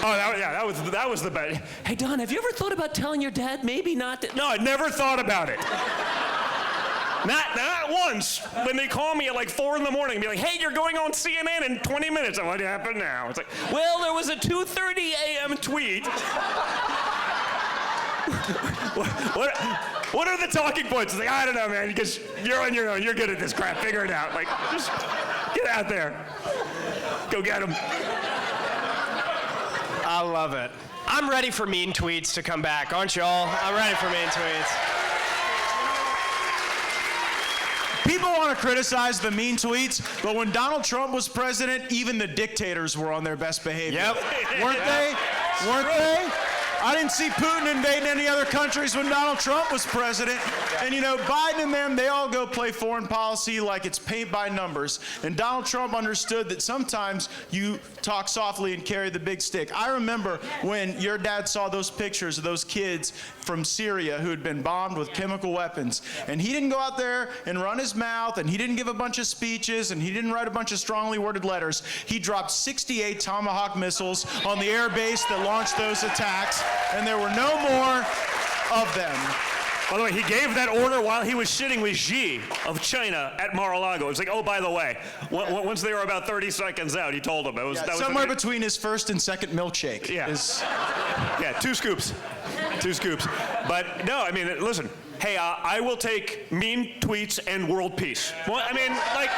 Oh, that was the best. Hey, Don, have you ever thought about telling your dad maybe not to... No, I never thought about it. Not once. When they call me at like 4 in the morning and be like, hey, you're going on CNN in 20 minutes. What happened now? It's like, well, there was a 2:30 a.m. tweet. What are the talking points? It's like, I don't know, man, because you're on your own. You're good at this crap. Figure it out. Like, just get out there. Go get him. I love it. I'm ready for mean tweets to come back, aren't y'all? I'm ready for mean tweets. People want to criticize the mean tweets, but when Donald Trump was president, even the dictators were on their best behavior. Yep. Weren't they? Weren't they? I didn't see Putin invading any other countries when Donald Trump was president. And you know, Biden and them, they all go play foreign policy like it's paint by numbers. And Donald Trump understood that sometimes you talk softly and carry the big stick. I remember when your dad saw those pictures of those kids from Syria who had been bombed with chemical weapons. And he didn't go out there and run his mouth, and he didn't give a bunch of speeches, and he didn't write a bunch of strongly worded letters. He dropped 68 Tomahawk missiles on the air base that launched those attacks, and there were no more of them. By the way, he gave that order while he was sitting with Xi of China at Mar-a-Lago. It was like, oh, by the way, once they were about 30 seconds out, he told them. That was somewhere between his first and second milkshake. Yeah. Yeah, 2 scoops. 2 scoops. But no, I mean, listen, hey, I will take mean tweets and world peace. Well, I mean, like,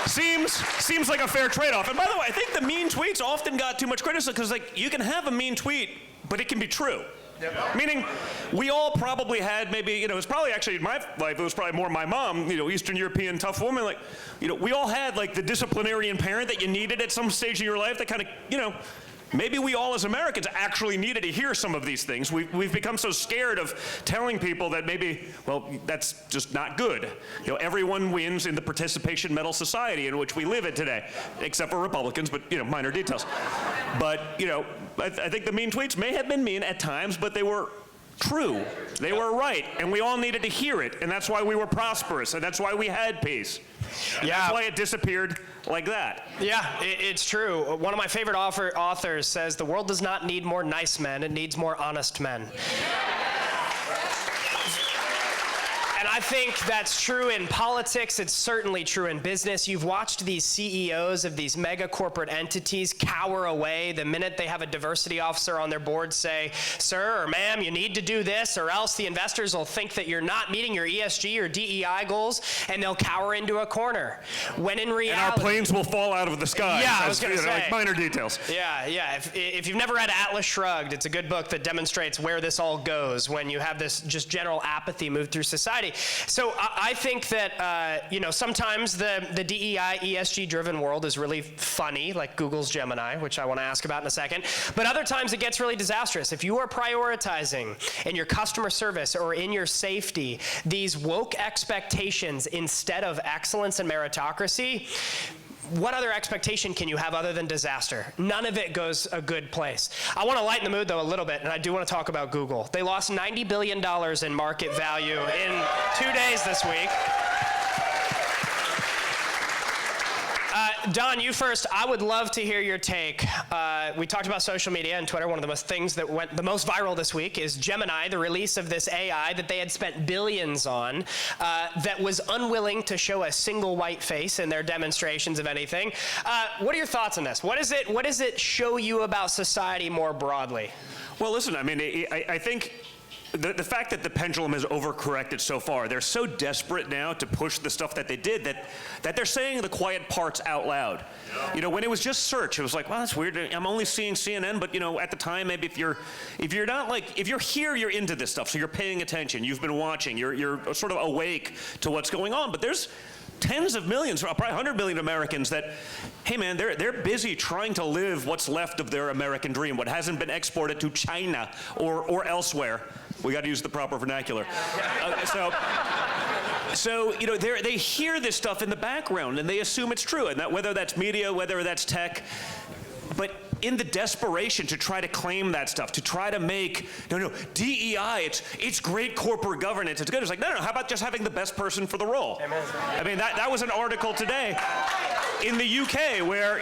seems like a fair trade-off. And by the way, I think the mean tweets often got too much criticism because, like, you can have a mean tweet, but it can be true. Yep. Meaning, we all probably had maybe, you know, it was probably actually in my life, it was probably more my mom, you know, Eastern European tough woman, like, you know, we all had like the disciplinarian parent that you needed at some stage in your life that kind of, you know, maybe we all as Americans actually needed to hear some of these things. We've become so scared of telling people that maybe, well, that's just not good. You know, everyone wins in the participation medal society in which we live in today, except for Republicans, but, you know, minor details. But, you know, I think the mean tweets may have been mean at times, but they were true. They were right, and we all needed to hear it, and that's why we were prosperous, and that's why we had peace. Yeah. That's why it disappeared like that. Yeah, it's true. One of my favorite authors says, the world does not need more nice men, it needs more honest men. And I think that's true in politics. It's certainly true in business. You've watched these CEOs of these mega corporate entities cower away the minute they have a diversity officer on their board say, sir or ma'am, you need to do this, or else the investors will think that you're not meeting your ESG or DEI goals, and they'll cower into a corner. When in reality... And our planes will fall out of the sky. Yeah, I was going to say. Like minor details. Yeah. If you've never read Atlas Shrugged, it's a good book that demonstrates where this all goes when you have this just general apathy move through society. So I think that, sometimes the DEI, ESG-driven world is really funny, like Google's Gemini, which I want to ask about in a second. But other times it gets really disastrous. If you are prioritizing in your customer service or in your safety these woke expectations instead of excellence and meritocracy, what other expectation can you have other than disaster? None of it goes a good place. I want to lighten the mood, though, a little bit, and I do want to talk about Google. They lost $90 billion in market value in 2 days this week. Don, you first. I would love to hear your take. We talked about social media and Twitter. One of the things that went the most viral this week is Gemini, the release of this AI that they had spent billions on, that was unwilling to show a single white face in their demonstrations of anything. What are your thoughts on this? What does it show you about society more broadly? Well, listen, I mean, I think the fact that the pendulum has overcorrected so far, they're so desperate now to push the stuff that they did that they're saying the quiet parts out loud. Yeah. When it was just search, it was like, well, that's weird. I'm only seeing CNN, but at the time, maybe if you're here, you're into this stuff, so you're paying attention. You've been watching. You're sort of awake to what's going on. But there's tens of millions, probably 100 million Americans that, hey man, they're busy trying to live what's left of their American dream, what hasn't been exported to China or elsewhere. We got to use the proper vernacular. So they hear this stuff in the background and they assume it's true, and that whether that's media, whether that's tech, but in the desperation to try to claim that stuff, to try to make, DEI, it's great corporate governance, it's good. It's like, no, how about just having the best person for the role? Amen. I mean, that was an article today in the UK where,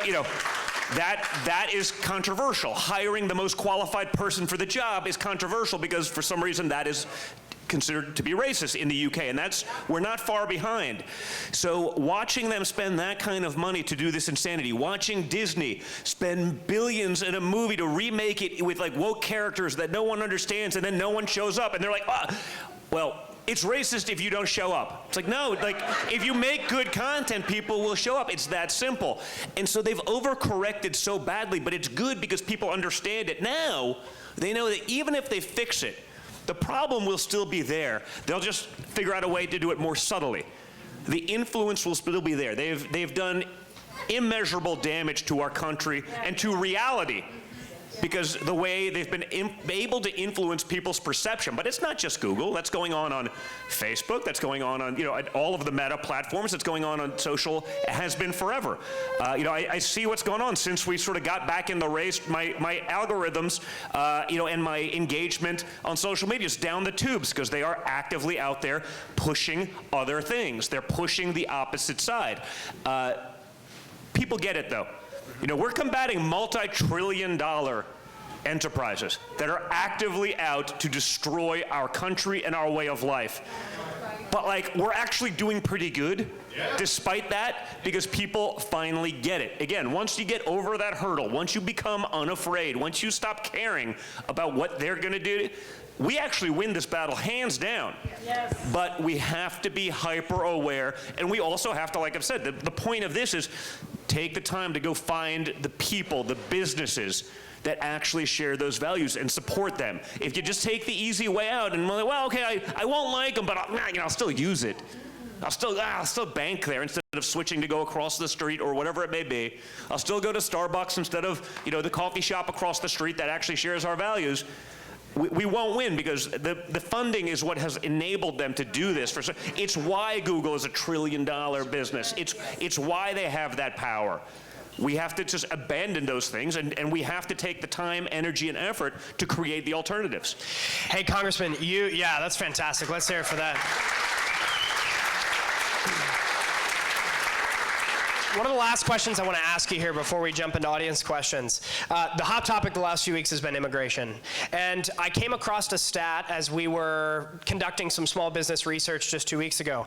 that is controversial. Hiring the most qualified person for the job is controversial because for some reason that is considered to be racist in the UK, and we're not far behind. So watching them spend that kind of money to do this insanity, watching Disney spend billions in a movie to remake it with like woke characters that no one understands, and then no one shows up, and they're like, well, it's racist if you don't show up. It's like, no, if you make good content, people will show up. It's that simple. And so they've overcorrected so badly, but it's good because people understand it now. They know that even if they fix it, the problem will still be there. They'll just figure out a way to do it more subtly. The influence will still be there. They've done immeasurable damage to our country and to reality, because the way they've been able to influence people's perception. But it's not just Google. That's going on Facebook. That's going on all of the meta platforms. That's going on social. It has been forever. I see what's going on since we sort of got back in the race. My algorithms, and my engagement on social media is down the tubes because they are actively out there pushing other things. They're pushing the opposite side. People get it, though. We're combating multi-trillion-dollar enterprises that are actively out to destroy our country and our way of life. But we're actually doing pretty good despite that, because people finally get it. Again, once you get over that hurdle, once you become unafraid, once you stop caring about what they're going to do, we actually win this battle hands down. Yes. But we have to be hyper aware, and we also have to, like I've said, the point of this is take the time to go find the people, the businesses that actually share those values and support them. If you just take the easy way out and well, okay, I won't like them, but I'll still use it. I'll still bank there instead of switching to go across the street or whatever it may be. I'll still go to Starbucks instead of the coffee shop across the street that actually shares our values. We won't win because the funding is what has enabled them to do this. It's why Google is $1 trillion business. It's why they have that power. We have to just abandon those things, and we have to take the time, energy, and effort to create the alternatives. Hey, Congressman, that's fantastic. Let's hear it for that. One of the last questions I want to ask you here before we jump into audience questions. The hot topic the last few weeks has been immigration. And I came across a stat as we were conducting some small business research just 2 weeks ago.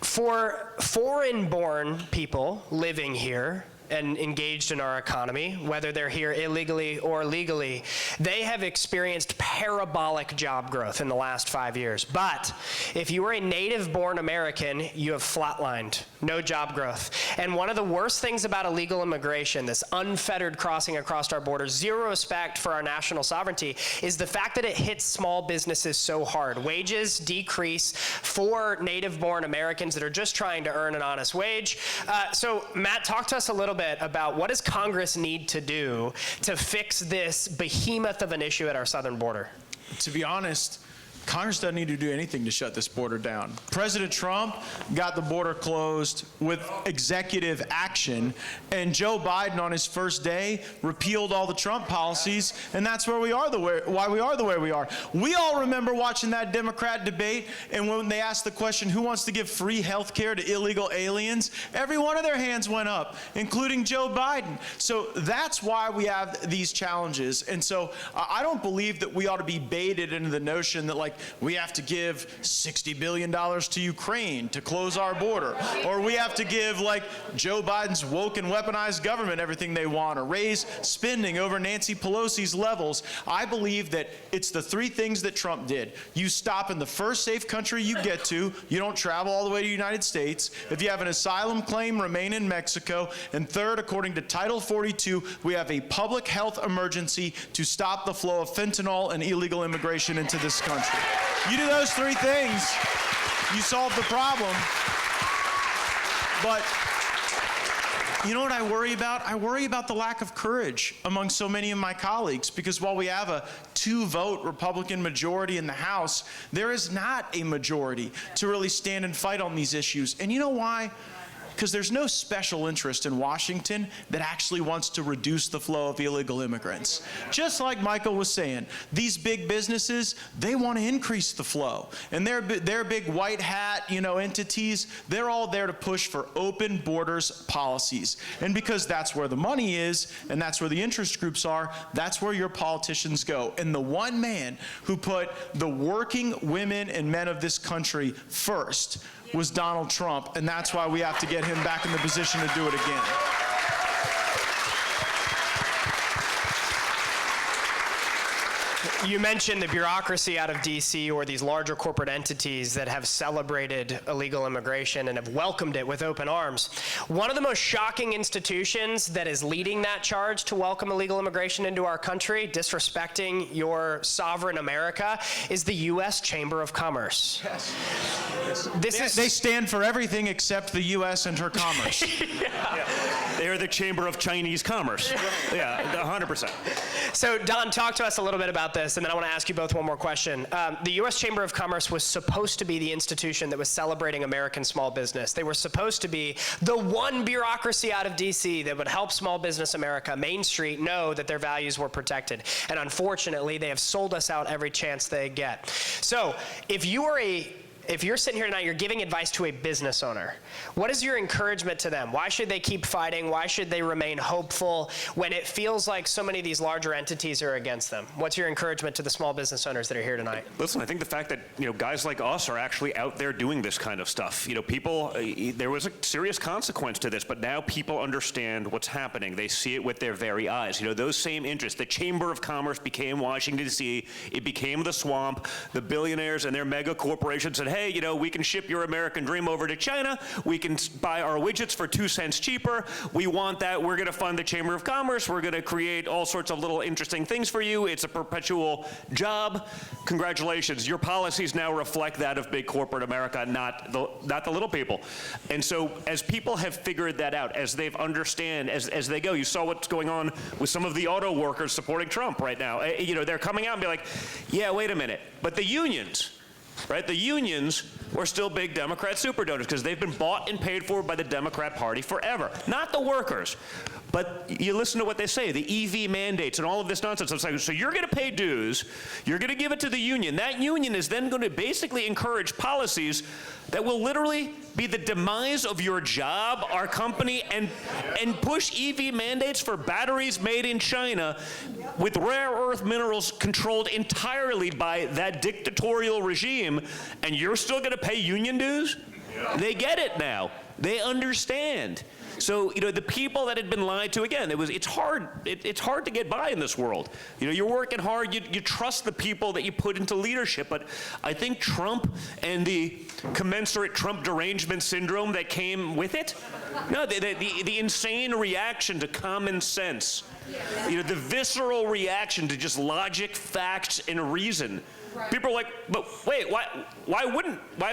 For foreign-born people living here and engaged in our economy, whether they're here illegally or legally, they have experienced parabolic job growth in the last 5 years. But if you are a native-born American, you have flatlined, no job growth. And one of the worst things about illegal immigration, this unfettered crossing across our borders, zero respect for our national sovereignty, is the fact that it hits small businesses so hard. Wages decrease for native-born Americans that are just trying to earn an honest wage. So Matt, talk to us a little bit about what does Congress need to do to fix this behemoth of an issue at our southern border? To be honest, Congress doesn't need to do anything to shut this border down. President Trump got the border closed with executive action, and Joe Biden on his first day repealed all the Trump policies, and that's why we are the way we are. We all remember watching that Democrat debate, and when they asked the question, who wants to give free health care to illegal aliens, every one of their hands went up, including Joe Biden. So that's why we have these challenges. And so I don't believe that we ought to be baited into the notion that, like, we have to give $60 billion to Ukraine to close our border, or we have to give, like, Joe Biden's woke and weaponized government everything they want, or raise spending over Nancy Pelosi's levels. I believe that it's the three things that Trump did. You stop in the first safe country you get to. You don't travel all the way to the United States. If you have an asylum claim, remain in Mexico. And third, according to Title 42, we have a public health emergency to stop the flow of fentanyl and illegal immigration into this country. You do those three things, you solve the problem. But you know what I worry about? I worry about the lack of courage among so many of my colleagues, because while we have a 2-vote Republican majority in the House, there is not a majority to really stand and fight on these issues. And you know why? Because there's no special interest in Washington that actually wants to reduce the flow of illegal immigrants. Just like Michael was saying, these big businesses, they want to increase the flow. And their big white hat, entities, they're all there to push for open borders policies. And because that's where the money is, and that's where the interest groups are, that's where your politicians go. And the one man who put the working women and men of this country first was Donald Trump, and that's why we have to get him back in the position to do it again. You mentioned the bureaucracy out of D.C. or these larger corporate entities that have celebrated illegal immigration and have welcomed it with open arms. One of the most shocking institutions that is leading that charge to welcome illegal immigration into our country, disrespecting your sovereign America, is the U.S. Chamber of Commerce. Yes. They stand for everything except the U.S. and her commerce. Yeah. They're the Chamber of Chinese Commerce. Yeah, 100%. So, Don, talk to us a little bit about this, and then I want to ask you both one more question. The U.S. Chamber of Commerce was supposed to be the institution that was celebrating American small business. They were supposed to be the one bureaucracy out of D.C. that would help small business America, Main Street, know that their values were protected. And unfortunately, they have sold us out every chance they get. So, if you're sitting here tonight, you're giving advice to a business owner. What is your encouragement to them? Why should they keep fighting? Why should they remain hopeful when it feels like so many of these larger entities are against them? What's your encouragement to the small business owners that are here tonight? Listen, I think the fact that guys like us are actually out there doing this kind of stuff. People, there was a serious consequence to this, but now people understand what's happening. They see it with their very eyes. Those same interests. The Chamber of Commerce became Washington, D.C. It became the swamp. The billionaires and their mega corporations said, hey, we can ship your American dream over to China. We can buy our widgets for 2 cents cheaper. We want that. We're going to fund the Chamber of Commerce. We're going to create all sorts of little interesting things for you. It's a perpetual job. Congratulations. Your policies now reflect that of big corporate America, not the little people. And so as people have figured that out, as they've understand, as they go, you saw what's going on with some of the auto workers supporting Trump right now. They're coming out and be like, yeah, wait a minute. But the unions, right? The unions we're still big Democrat super donors because they've been bought and paid for by the Democrat Party forever. Not the workers. But you listen to what they say, the EV mandates and all of this nonsense. It's like, so you're going to pay dues, you're going to give it to the union. That union is then going to basically encourage policies that will literally be the demise of your job, our company, and push EV mandates for batteries made in China with rare earth minerals controlled entirely by that dictatorial regime, and you're still going to pay union dues? Yeah. They get it now. They understand. So, the people that had been lied to, again, it's hard to get by in this world. You're working hard, you trust the people that you put into leadership, but I think Trump and the commensurate Trump derangement syndrome that came with it, the insane reaction to common sense, the visceral reaction to just logic, facts, and reason. Right. People are like, but wait, why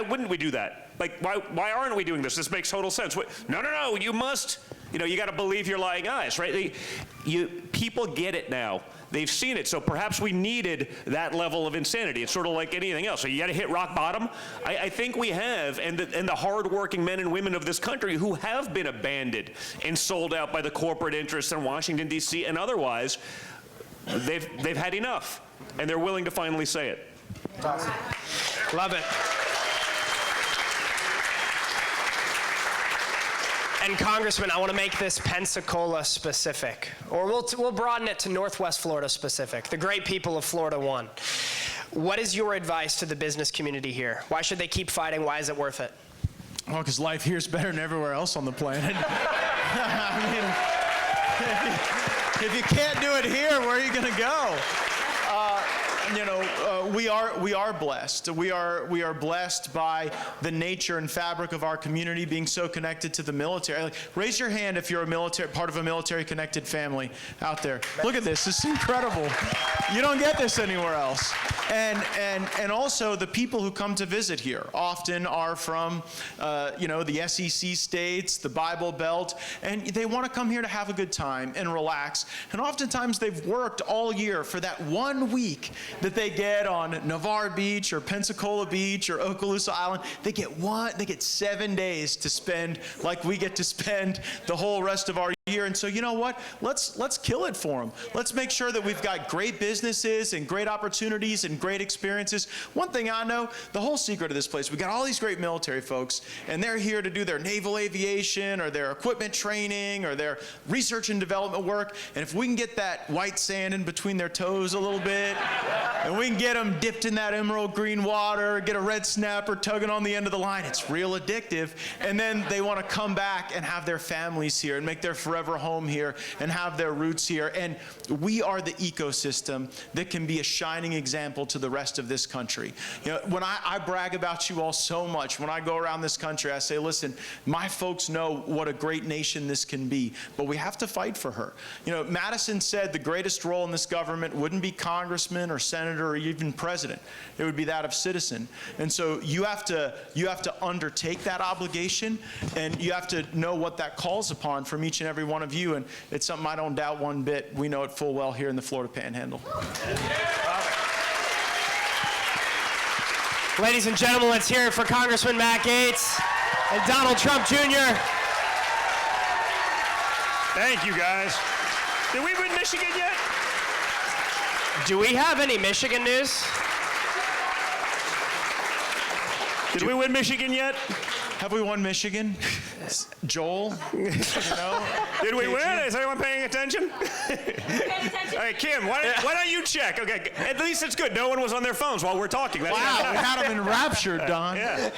wouldn't we do that? Like, why aren't we doing this? This makes total sense. No, you must, you got to believe your lying eyes, right? People get it now. They've seen it, so perhaps we needed that level of insanity. It's sort of like anything else. So you got to hit rock bottom. I think we have, and the hardworking men and women of this country who have been abandoned and sold out by the corporate interests in Washington, D.C. and otherwise, they've had enough, and they're willing to finally say it. Awesome. Love it. And Congressman, I want to make this Pensacola specific, or we'll broaden it to Northwest Florida specific. The great people of Florida won. What is your advice to the business community here? Why should they keep fighting? Why is it worth it? Well, because life here is better than everywhere else on the planet. I mean, if you can't do it here, where are you going to go? We are blessed. We are blessed by the nature and fabric of our community being so connected to the military. Like, raise your hand if you're part of a military-connected family out there. Look at this. This is incredible. You don't get this anywhere else. And also the people who come to visit here often are from the SEC states, the Bible Belt, and they want to come here to have a good time and relax. And oftentimes they've worked all year for that 1 week that they get on Navarre Beach or Pensacola Beach or Okaloosa Island. They get 7 days to spend like we get to spend the whole rest of our year. And so, you know what? Let's kill it for them. Let's make sure that we've got great businesses and great opportunities and great experiences. One thing I know, the whole secret of this place, we got all these great military folks, and they're here to do their naval aviation or their equipment training or their research and development work. And if we can get that white sand in between their toes a little bit, and we can get them dipped in that emerald green water, get a red snapper tugging on the end of the line, it's real addictive. And then they want to come back and have their families here and make their forever home here and have their roots here. And we are the ecosystem that can be a shining example to the rest of this country. When I brag about you all so much, when I go around this country, I say, listen, my folks know what a great nation this can be, but we have to fight for her. Madison said the greatest role in this government wouldn't be congressman or senator or even president. It would be that of citizen. And so you have to undertake that obligation, and you have to know what that calls upon from each and every one of you, and it's something I don't doubt one bit. We know it full well here in the Florida Panhandle. Ladies and gentlemen, let's hear it for Congressman Matt Gaetz and Donald Trump Jr. Thank you, guys. Did we win Michigan yet? Do we have any Michigan news? Did we win Michigan yet? Have we won Michigan? Joel? Did we win? Is anyone paying attention? All right, Kim, why don't you check? Okay, at least it's good. No one was on their phones while we're talking. Wow, we had them enraptured, Don. Yeah.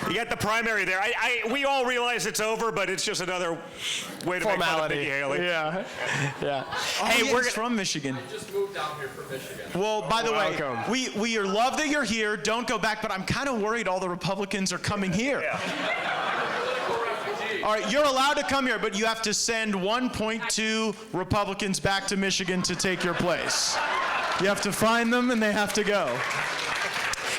You got the primary there. We all realize it's over, but it's just another way to formality. Make fun of Nikki Haley. Yeah. Oh, hey, we're from Michigan. I just moved down here from Michigan. Well, by the Welcome. way, we love that you're here. Don't go back, but I'm kind of worried all the Republicans are coming here. Yeah. All right, you're allowed to come here, but you have to send 1.2 Republicans back to Michigan to take your place. You have to find them, and they have to go.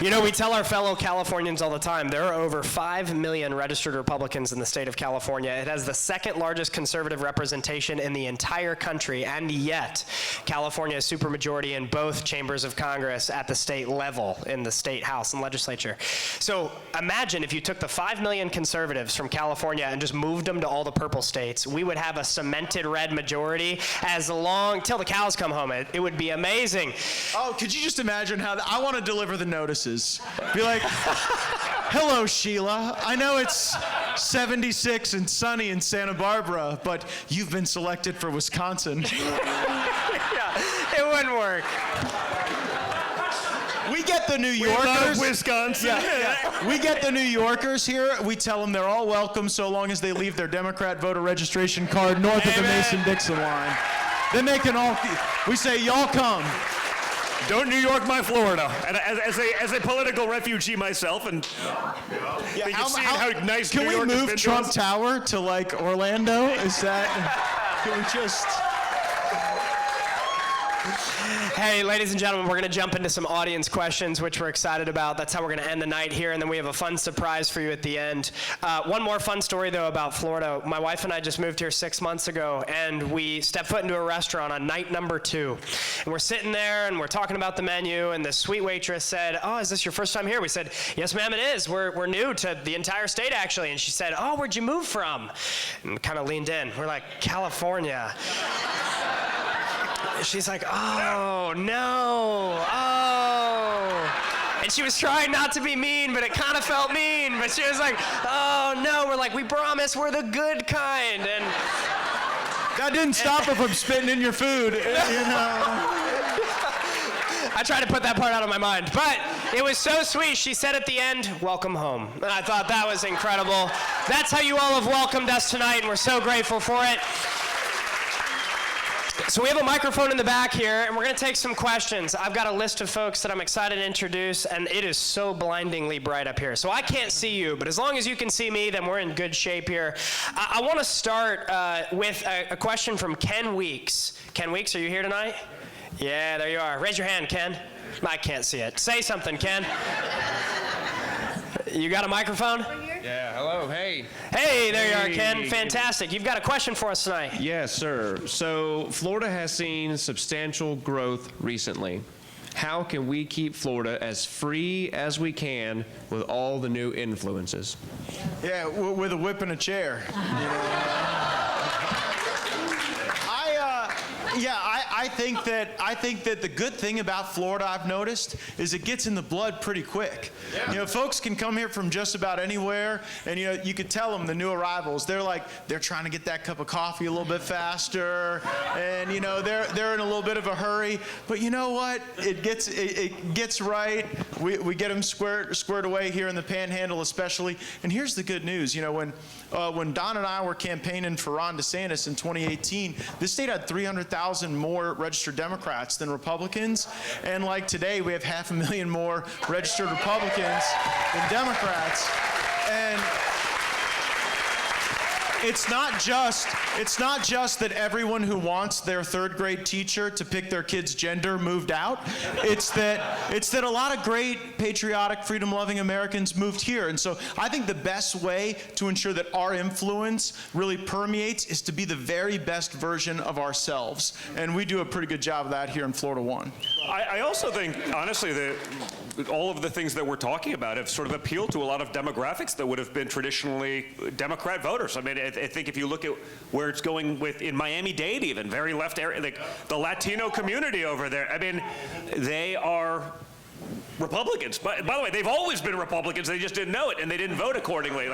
You know, we tell our fellow Californians all the time, there are over 5 million registered Republicans in the state of California. It has the second largest conservative representation in the entire country, and yet California is supermajority in both chambers of Congress at the state level, in the state house and legislature. So imagine if you took the 5 million conservatives from California and just moved them to all the purple states, we would have a cemented red majority as long till the cows come home. It would be amazing. Oh, could you just imagine how I want to deliver the notices. Be like, hello, Sheila. I know it's 76 and sunny in Santa Barbara, but you've been selected for Wisconsin. Yeah, it wouldn't work. We get the New Yorkers. love Wisconsin. Yeah. We get the New Yorkers here. We tell them they're all welcome so long as they leave their Democrat voter registration card north of the Mason-Dixon line. Then they can all, we say, y'all come. Don't New York my Florida. And as a political refugee myself, and Yeah, how nice can New we York has move been to Trump us. Tower to like Orlando? Is that, can we just? Hey, ladies and gentlemen, we're going to jump into some audience questions, which we're excited about. That's how we're going to end the night here, and then we have a fun surprise for you at the end. One more fun story, though, about Florida. My wife and I just moved here 6 months ago, and we stepped foot into a restaurant on night number 2. And we're sitting there, and we're talking about the menu, and the sweet waitress said, "Oh, is this your first time here?" We said, "Yes, ma'am, it is. We're new to the entire state, actually." And she said, "Oh, where'd you move from?" And kind of leaned in. We're like, "California." She's like, "Oh, no, oh." And she was trying not to be mean, but it kind of felt mean. But she was like, "Oh, no." We're like, "We promise we're the good kind." And That didn't stop her from spitting in your food, you know. I tried to put that part out of my mind. But it was so sweet. She said at the end, "Welcome home." And I thought that was incredible. That's how you all have welcomed us tonight, and we're so grateful for it. So we have a microphone in the back here, and we're going to take some questions. I've got a list of folks that I'm excited to introduce, and it is so blindingly bright up here. So I can't see you, but as long as you can see me, then we're in good shape here. I want to start with a question from Ken Weeks. Ken Weeks, are you here tonight? Yeah, there you are. Raise your hand, Ken. I can't see it. Say something, Ken. You got a microphone? Yeah, hello, hey. Hey, there you are, Ken. Fantastic. You've got a question for us tonight. Yes, sir. So Florida has seen substantial growth recently. How can we keep Florida as free as we can with all the new influences? Yeah, with a whip and a chair. You know? I think that the good thing about Florida, I've noticed, is it gets in the blood pretty quick. Yeah. You know, folks can come here from just about anywhere, and you know, you could tell them, the new arrivals, they're trying to get that cup of coffee a little bit faster, and you know, they're in a little bit of a hurry. But you know what? It gets right. We get them squared away here in the Panhandle, especially. And here's the good news. You know, when Don and I were campaigning for Ron DeSantis in 2018, this state had 300,000 more registered Democrats than Republicans, and like today we have 500,000 more registered Republicans than Democrats. And it's not just that everyone who wants their third grade teacher to pick their kid's gender moved out. It's that a lot of great patriotic, freedom-loving Americans moved here. And so I think the best way to ensure that our influence really permeates is to be the very best version of ourselves. And we do a pretty good job of that here in Florida 1. I also think, honestly, that all of the things that we're talking about have sort of appealed to a lot of demographics that would have been traditionally Democrat voters. I mean, I think if you look at where it's going in Miami-Dade even, very left area, like the Latino community over there, I mean, they are Republicans. By the way, they've always been Republicans. They just didn't know it, and they didn't vote accordingly.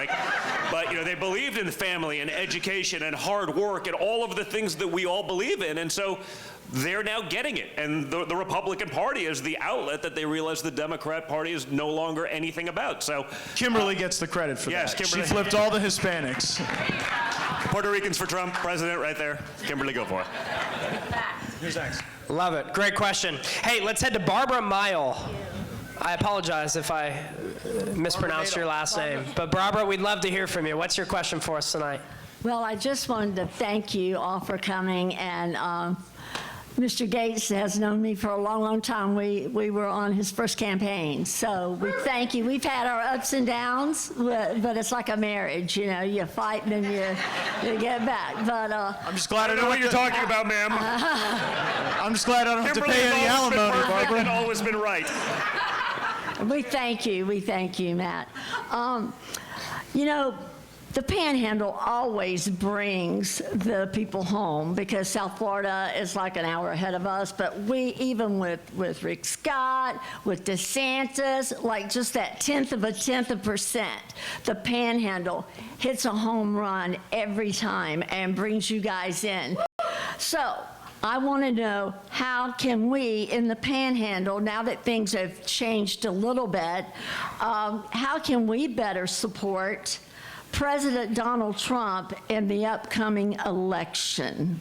But you know, they believed in family and education and hard work and all of the things that we all believe in. And so they're now getting it. And the Republican Party is the outlet that they realize the Democrat Party is no longer anything about. So Kimberly gets the credit for yes, that. Kimberly. She flipped all the Hispanics. Puerto Ricans for Trump, president right there. Kimberly Guilfoyle. Who's next? Love it. Great question. Hey, let's head to Barbara Mile. I apologize if I mispronounced your last name. But Barbara, we'd love to hear from you. What's your question for us tonight? Well, I just wanted to thank you all for coming, and Mr. Gaetz has known me for a long, long time. We were on his first campaign, so we thank you. We've had our ups and downs, but it's like a marriage, you know. You fight and then you get back. But I'm just glad I know what you're talking about, ma'am. I'm just glad I don't have to Kimberly pay any has always been alimony, perfect Barbara. and always been right. we thank you. We thank you, Matt. You know, the Panhandle always brings the people home because South Florida is like an hour ahead of us. But we, even with Rick Scott, with DeSantis, like just that 0.1%, the Panhandle hits a home run every time and brings you guys in. So I want to know, how can we in the Panhandle, now that things have changed a little bit, how can we better support President Donald Trump in the upcoming election?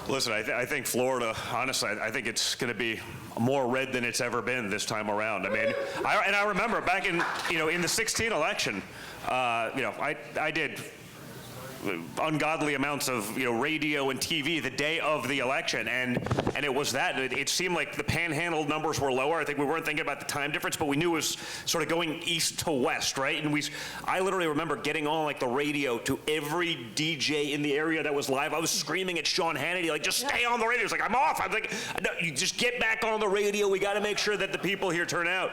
Listen, I think Florida, honestly, I think it's going to be more red than it's ever been this time around. I mean, I remember back in, in the 2016 election, I did ungodly amounts of radio and TV the day of the election, and it was that. It seemed like the Panhandle numbers were lower. I think we weren't thinking about the time difference, but we knew it was sort of going east to west, right? And I literally remember getting on like the radio to every DJ in the area that was live. I was screaming at Sean Hannity, like, just stay on the radio. He's like, I'm off. I'm like, no, you just get back on the radio. We got to make sure that the people here turn out.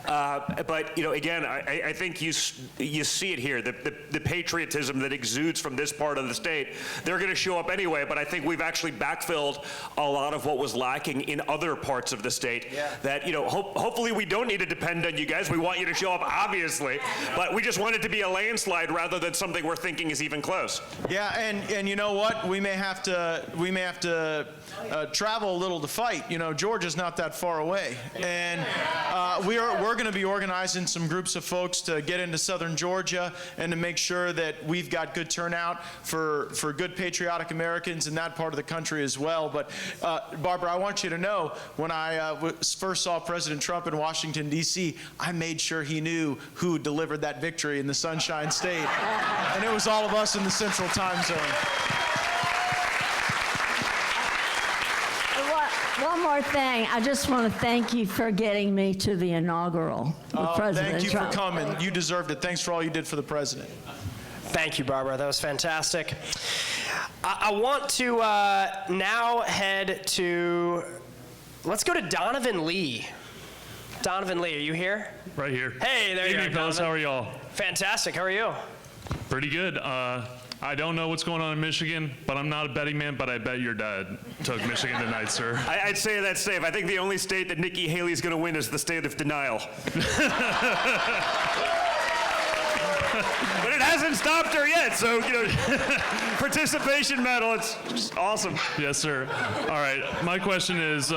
But again, I think you see it here, the patriotism that exudes from this part of the state. They're going to show up anyway, but I think we've actually backfilled a lot of what was lacking in other parts of the state. Yeah. That hopefully we don't need to depend on you guys. We want you to show up, obviously, but we just want it to be a landslide rather than something we're thinking is even close. Yeah, and you know what? We may have to travel a little to fight. Georgia's not that far away, and we're going to be organizing some groups of folks to get into southern Georgia and to make sure that we've got good turnout for good patriotic Americans in that part of the country as well. But Barbara, I want you to know, when I first saw President Trump in Washington, D.C., I made sure he knew who delivered that victory in the Sunshine State, and it was all of us in the Central Time Zone. One more thing. I just want to thank you for getting me to the inaugural with President Thank you Trump. for coming. You deserved it. Thanks for all you did for the president. Thank you, Barbara. That was fantastic. I want to now head to, let's go to Donovan Lee. Donovan Lee, are you here? Right here. Hey, there you are, Evening, fellas. Donovan. How are y'all? Fantastic. How are you? Pretty good. I don't know what's going on in Michigan, but I'm not a betting man, but I bet your dad took Michigan tonight, sir. I'd say that's safe. I think the only state that Nikki Haley's going to win is the state of denial. But it hasn't stopped her yet, so, participation medal, it's just awesome. Yes, sir. All right, my question is,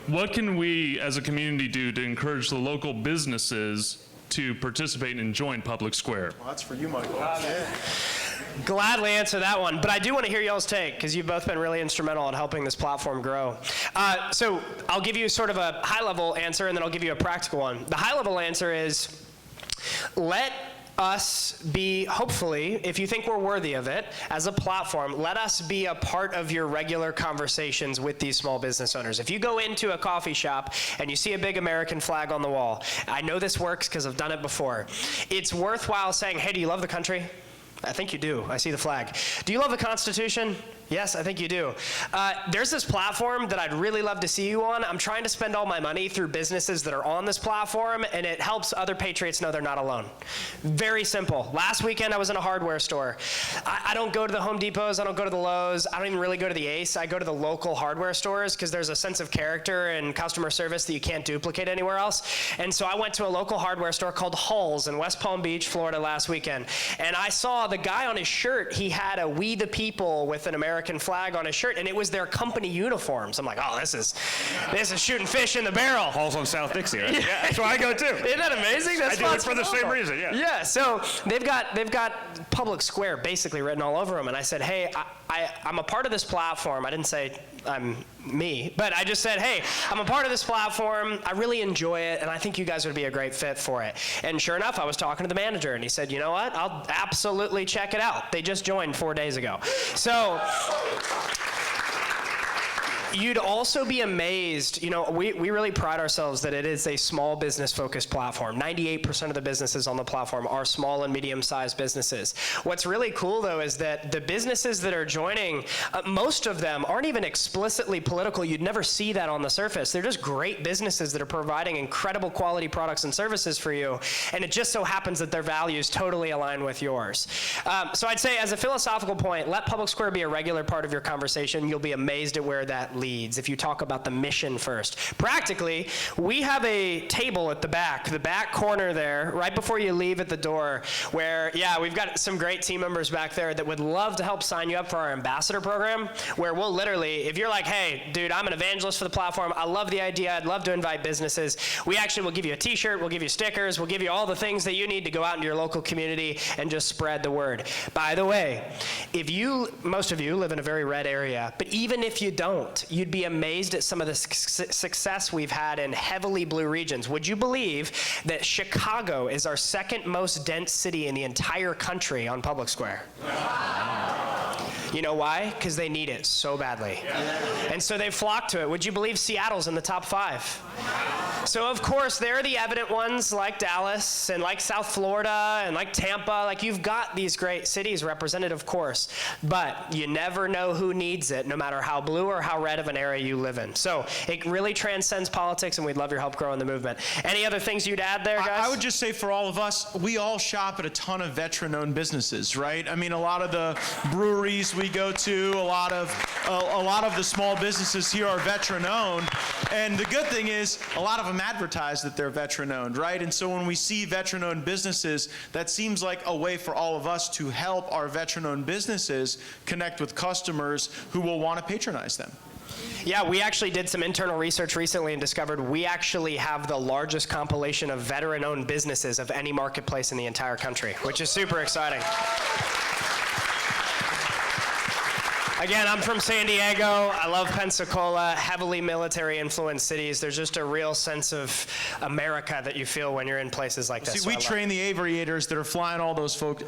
what can we as a community do to encourage the local businesses to participate and join Public Square? Well, that's for you, Michael. Gladly answer that one, but I do want to hear y'all's take because you've both been really instrumental in helping this platform grow. So I'll give you sort of a high-level answer, and then I'll give you a practical one. The high-level answer is, let us be, hopefully, if you think we're worthy of it, as a platform, let us be a part of your regular conversations with these small business owners. If you go into a coffee shop and you see a big American flag on the wall, I know this works because I've done it before. It's worthwhile saying, hey, do you love the country? I think you do. I see the flag. Do you love the Constitution? Yes, I think you do. There's this platform that I'd really love to see you on. I'm trying to spend all my money through businesses that are on this platform, and it helps other patriots know they're not alone. Very simple. Last weekend, I was in a hardware store. I don't go to the Home Depots. I don't go to the Lowe's. I don't even really go to the Ace. I go to the local hardware stores because there's a sense of character and customer service that you can't duplicate anywhere else. And so I went to a local hardware store called Hull's in West Palm Beach, Florida last weekend. And I saw the guy on his shirt, he had a We the People with an American flag on his shirt, and it was their company uniforms. I'm like, oh, this is shooting fish in the barrel. Halls on South Dixie, right? Yeah, that's where I go too. Isn't that amazing? That's I do it for the same reason, yeah. Yeah, so they've got Public Square basically written all over them, and I said, hey, I'm a part of this platform. I didn't say I'm me, but I just said, hey, I'm a part of this platform. I really enjoy it, and I think you guys would be a great fit for it. And sure enough, I was talking to the manager, and he said, you know what? I'll absolutely check it out. They just joined 4 days ago. So You'd also be amazed, you know, we really pride ourselves that it is a small business focused platform. 98% of the businesses on the platform are small and medium sized businesses. What's really cool though is that the businesses that are joining, most of them aren't even explicitly political. You'd never see that on the surface. They're just great businesses that are providing incredible quality products and services for you, and it just so happens that their values totally align with yours. So I'd say as a philosophical point, let Public Square be a regular part of your conversation. You'll be amazed at where that leads if you talk about the mission first. Practically, we have a table at the back corner there, right before you leave at the door, where, yeah, we've got some great team members back there that would love to help sign you up for our ambassador program, where we'll literally, if you're like, hey, dude, I'm an evangelist for the platform, I love the idea, I'd love to invite businesses, we actually will give you a t-shirt, we'll give you stickers, we'll give you all the things that you need to go out into your local community and just spread the word. By the way, most of you live in a very red area, but even if you don't, you'd be amazed at some of the success we've had in heavily blue regions. Would you believe that Chicago is our second most dense city in the entire country on Public Square? You know why? Because they need it so badly. And so they've flocked to it. Would you believe Seattle's in the top 5? So of course, there are the evident ones like Dallas and like South Florida and like Tampa. Like, you've got these great cities represented, of course, but you never know who needs it, no matter how blue or how red of an area you live in. So it really transcends politics, and we'd love your help growing the movement. Any other things you'd add there, guys? I would just say for all of us, we all shop at a ton of veteran-owned businesses, right? I mean, a lot of the breweries we go to, a lot of the small businesses here are veteran-owned, and the good thing is a lot of them advertise that they're veteran-owned, right? And so when we see veteran-owned businesses, that seems like a way for all of us to help our veteran-owned businesses connect with customers who will want to patronize them. Yeah, we actually did some internal research recently and discovered we actually have the largest compilation of veteran-owned businesses of any marketplace in the entire country, which is super exciting. Again, I'm from San Diego. I love Pensacola, heavily military-influenced cities. There's just a real sense of America that you feel when you're in places like this. See, we train the aviators that are flying all those folks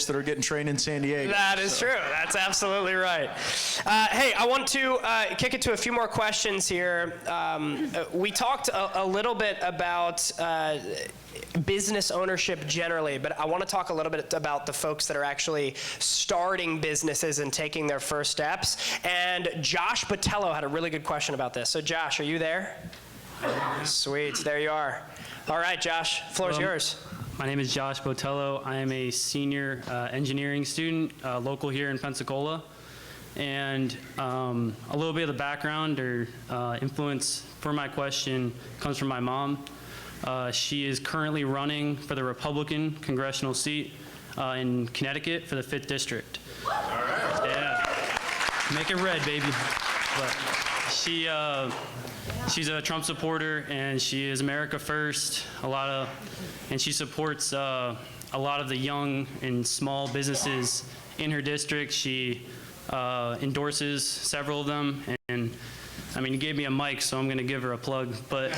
that are getting trained in San Diego. That is true. That's absolutely right. Hey, I want to kick it to a few more questions here. We talked a little bit about business ownership generally, but I want to talk a little bit about the folks that are actually starting businesses and taking their first steps. And Josh Botello had a really good question about this. So Josh, are you there? Sweet, there you are. All right, Josh, floor's yours. My name is Josh Botello. I am a senior engineering student, local here in Pensacola. And a little bit of the background or influence for my question comes from my mom. She is currently running for the Republican congressional seat in Connecticut for the 5th District. All right. Yeah. Make it red, baby. But she's a Trump supporter, and she is America First. And she supports a lot of the young and small businesses in her district. She endorses several of them, and I mean, you gave me a mic, so I'm going to give her a plug. But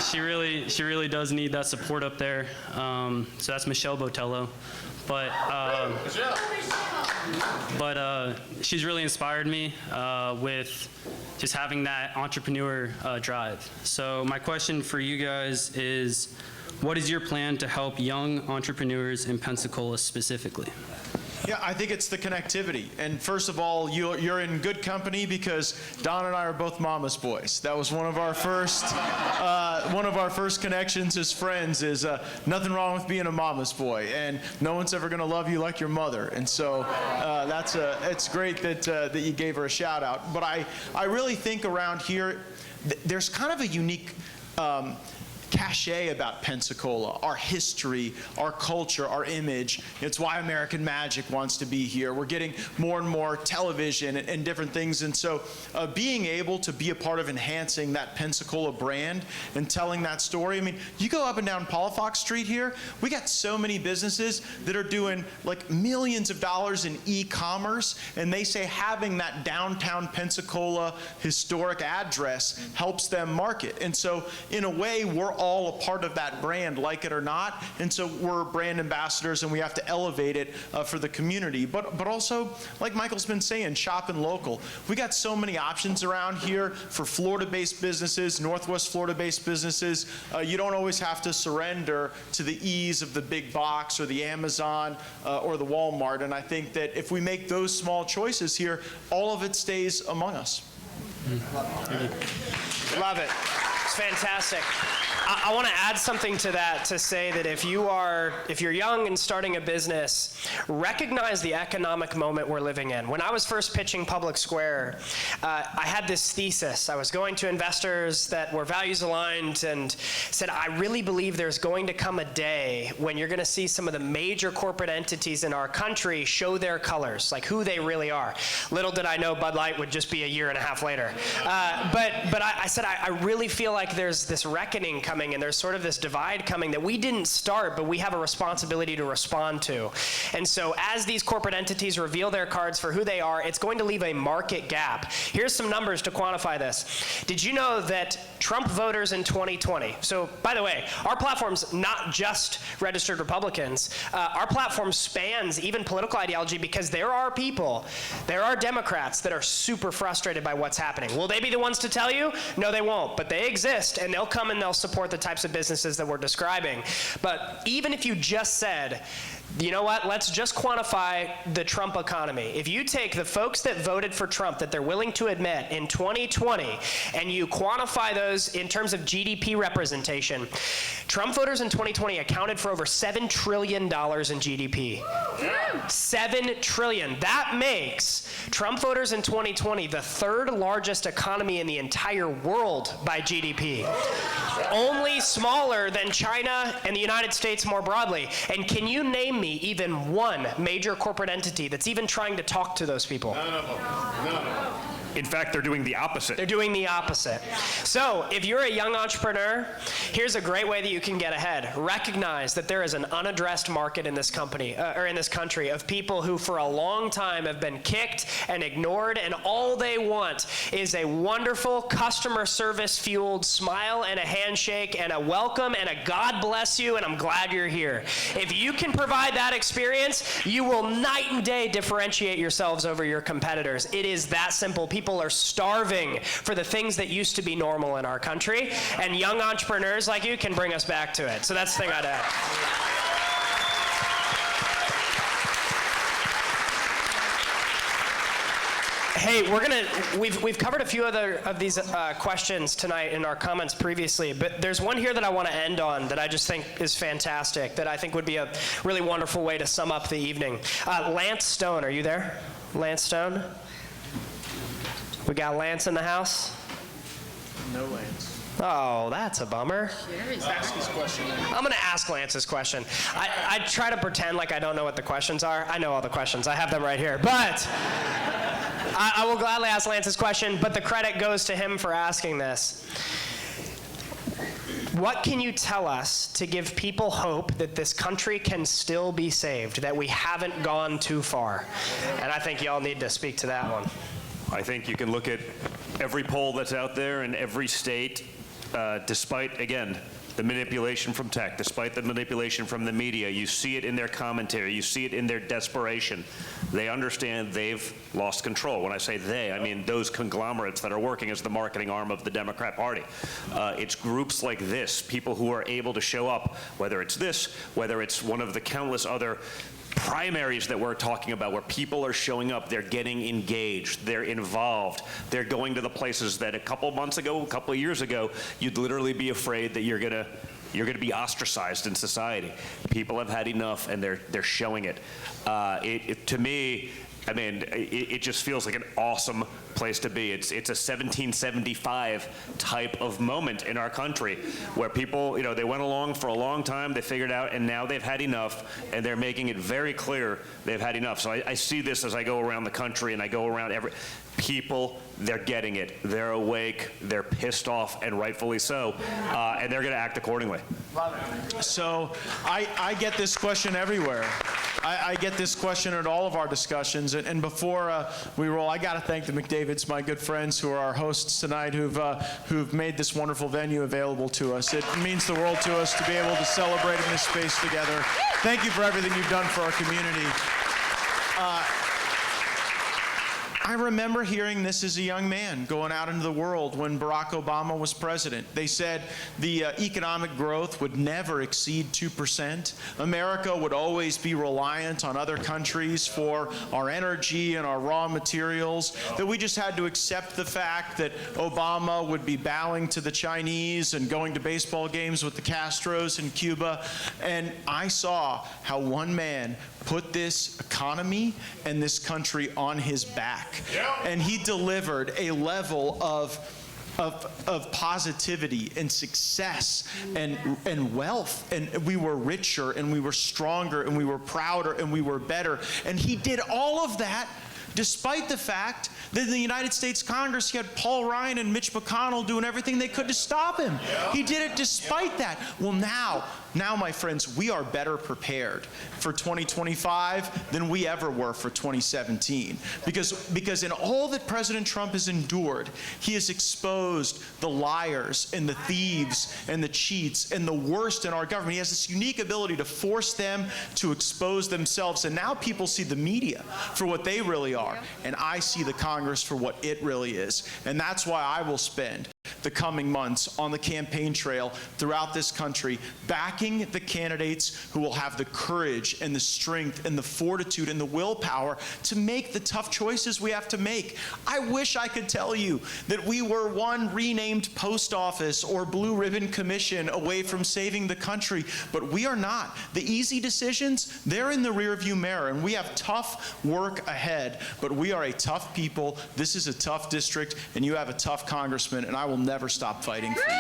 she really does need that support up there. So that's Michelle Botello. But she's really inspired me with just having that entrepreneur drive. So my question for you guys is, what is your plan to help young entrepreneurs in Pensacola specifically? Yeah, I think it's the connectivity. And first of all, you're in good company because Don and I are both mama's boys. That was one of our first connections as friends. Is nothing wrong with being a mama's boy, and no one's ever going to love you like your mother. And so it's great that you gave her a shout out. But I really think around here, there's kind of a unique cachet about Pensacola, our history, our culture, our image. It's why American Magic wants to be here. We're getting more and more television and different things. And so being able to be a part of enhancing that Pensacola brand and telling that story. I mean, you go up and down Palafox Street here, we got so many businesses that are doing like millions of dollars in e-commerce, and they say having that downtown Pensacola historic address helps them market. And so in a way, we're all a part of that brand, like it or not. And so we're brand ambassadors, and we have to elevate it for the community. But also, like Michael's been saying, shopping local. We got so many options around here for Florida-based businesses, Northwest Florida-based businesses. You don't always have to surrender to the ease of the big box or the Amazon or the Walmart. And I think that if we make those small choices here, all of it stays among us. Love it. It's fantastic. I want to add something to that, to say that if you're young and starting a business, recognize the economic moment we're living in. When I was first pitching Public Square, I had this thesis. I was going to investors that were values aligned and said, I really believe there's going to come a day when you're going to see some of the major corporate entities in our country show their colors, like who they really are. Little did I know Bud Light would just be a year and a half later. But I said, I really feel like there's this reckoning coming, and there's sort of this divide coming that we didn't start, but we have a responsibility to respond to. And so as these corporate entities reveal their cards for who they are, it's going to leave a market gap. Here's some numbers to quantify this. Did you know that Trump voters in 2020, so by the way, our platform's not just registered Republicans. Our platform spans even political ideology, because there are people, there are Democrats that are super frustrated by what's happening. Will they be the ones to tell you? No, they won't, but they exist, and they'll come and they'll support the types of businesses that we're describing. But even if you just said, you know what, let's just quantify the Trump economy. If you take the folks that voted for Trump that they're willing to admit in 2020, and you quantify those in terms of GDP representation, Trump voters in 2020 accounted for over $7 trillion in GDP. $7 trillion. That makes Trump voters in 2020 the third largest economy in the entire world by GDP. Only smaller than China and the United States more broadly. And can you name me even one major corporate entity that's even trying to talk to those people? No. In fact, they're doing the opposite. They're doing the opposite. So if you're a young entrepreneur, here's a great way that you can get ahead. Recognize that there is an unaddressed market in this company, or in this country, of people who for a long time have been kicked and ignored, and all they want is a wonderful customer service fueled smile and a handshake and a welcome and a God bless you and I'm glad you're here. If you can provide that experience, you will night and day differentiate yourselves over your competitors. It is that simple. People are starving for the things that used to be normal in our country, and young entrepreneurs like you can bring us back to it. So that's the thing I'd add. Hey, we've covered a few other of these questions tonight in our comments previously, but there's one here that I want to end on that I just think is fantastic, that I think would be a really wonderful way to sum up the evening. Lance Stone, are you there? Lance Stone? We got Lance in the house? No Lance. Oh, that's a bummer. Ask his question. I'm going to ask Lance's question. I try to pretend like I don't know what the questions are. I know all the questions. I have them right here. But I will gladly ask Lance's question, but the credit goes to him for asking this. What can you tell us to give people hope that this country can still be saved, that we haven't gone too far? And I think y'all need to speak to that one. I think you can look at every poll that's out there in every state, despite, again, the manipulation from tech, despite the manipulation from the media. You see it in their commentary. You see it in their desperation. They understand they've lost control. When I say they, I mean those conglomerates that are working as the marketing arm of the Democrat Party. It's groups like this, people who are able to show up, whether it's this, whether it's one of the countless other primaries that we're talking about, where people are showing up, they're getting engaged, they're involved, they're going to the places that a couple months ago, a couple of years ago, you'd literally be afraid that you're gonna be ostracized in society. People have had enough, and they're showing it. To me, I mean, it just feels like an awesome place to be. It's a 1775 type of moment in our country, where people, they went along for a long time, they figured out, and now they've had enough, and they're making it very clear they've had enough. So I see this as I go around the country, and I go around people, they're getting it. They're awake, they're pissed off, and rightfully so, and they're gonna act accordingly. So I get this question everywhere. I get this question at all of our discussions, and before we roll, I got to thank the McDavids, my good friends who are our hosts tonight, who've made this wonderful venue available to us. It means the world to us to be able to celebrate in this space together. Thank you for everything you've done for our community. I remember hearing this as a young man going out into the world when Barack Obama was president. They said the economic growth would never exceed 2%. America would always be reliant on other countries for our energy and our raw materials, that we just had to accept the fact that Obama would be bowing to the Chinese and going to baseball games with the Castros in Cuba. And I saw how one man put this economy and this country on his back. And he delivered a level of positivity and success and wealth, and we were richer and we were stronger and we were prouder and we were better. And he did all of that despite the fact that in the United States Congress he had Paul Ryan and Mitch McConnell doing everything they could to stop him. He did it despite that. Well, now, my friends, we are better prepared for 2025 than we ever were for 2017. Because in all that President Trump has endured, he has exposed the liars and the thieves and the cheats and the worst in our government. He has this unique ability to force them to expose themselves. And now people see the media for what they really are. And I see the Congress for what it really is. And that's why I will spend the coming months on the campaign trail throughout this country, backing the candidates who will have the courage and the strength and the fortitude and the willpower to make the tough choices we have to make. I wish I could tell you that we were one renamed post office or blue ribbon commission away from saving the country, but we are not. The easy decisions, they're in the rearview mirror, and we have tough work ahead, but we are a tough people. This is a tough district, and you have a tough congressman, and I will never stop fighting for you.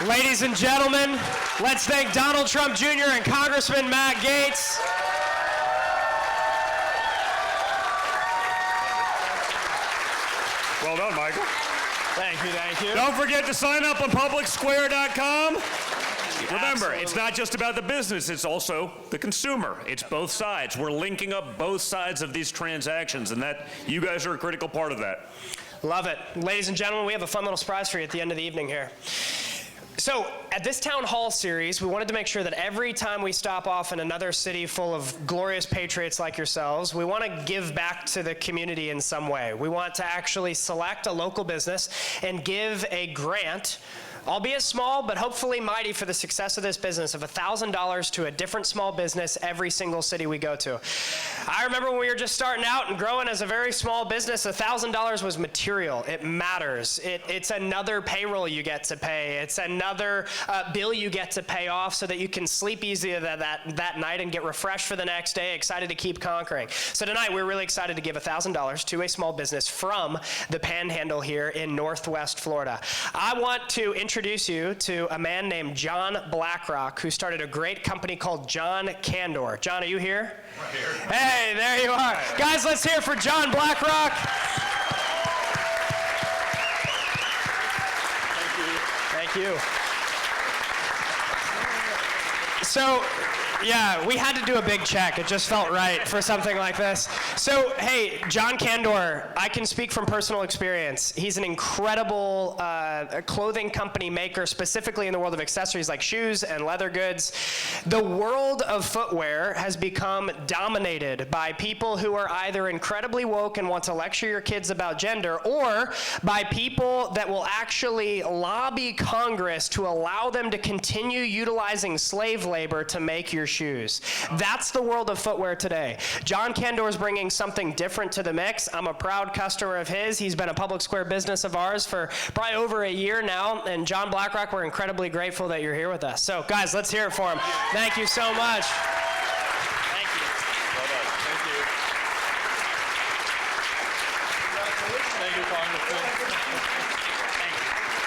Ladies and gentlemen, let's thank Donald Trump Jr. and Congressman Matt Gaetz. Well done, Michael. Thank you, thank you. Don't forget to sign up on PublicsQuare.com. Remember, it's not just about the business, it's also the consumer. It's both sides. We're linking up both sides of these transactions, and that you guys are a critical part of that. Love it. Ladies and gentlemen, we have a fun little surprise for you at the end of the evening here. So at this town hall series, we wanted to make sure that every time we stop off in another city full of glorious patriots like yourselves, we want to give back to the community in some way. We want to actually select a local business and give a grant, albeit small, but hopefully mighty for the success of this business, of $1,000 to a different small business every single city we go to. I remember when we were just starting out and growing as a very small business, $1,000 was material. It matters. It's another payroll you get to pay. It's another bill you get to pay off so that you can sleep easy that night and get refreshed for the next day, excited to keep conquering. So tonight we're really excited to give $1,000 to a small business from the Panhandle here in Northwest Florida. I want to introduce you to a man named John Blackrock, who started a great company called John Candor. John, are you here? Right here. Hey, there you are. Right. Guys, let's hear it for John Blackrock. Thank you. So, yeah, we had to do a big check. It just felt right for something like this. So, hey, John Candor, I can speak from personal experience. He's an incredible clothing company maker, specifically in the world of accessories like shoes and leather goods. The world of footwear has become dominated by people who are either incredibly woke and want to lecture your kids about gender, or by people that will actually lobby Congress to allow them to continue utilizing slave labor to make your shoes. That's the world of footwear today. John Candor is bringing something different to the mix. I'm a proud customer of his. He's been a Public Square business of ours for probably over a year now. And John Blackrock, we're incredibly grateful that you're here with us. So guys, let's hear it for him. Thank you so much. Thank you. Well done. Thank you. Congratulations. Thank you, Congressman.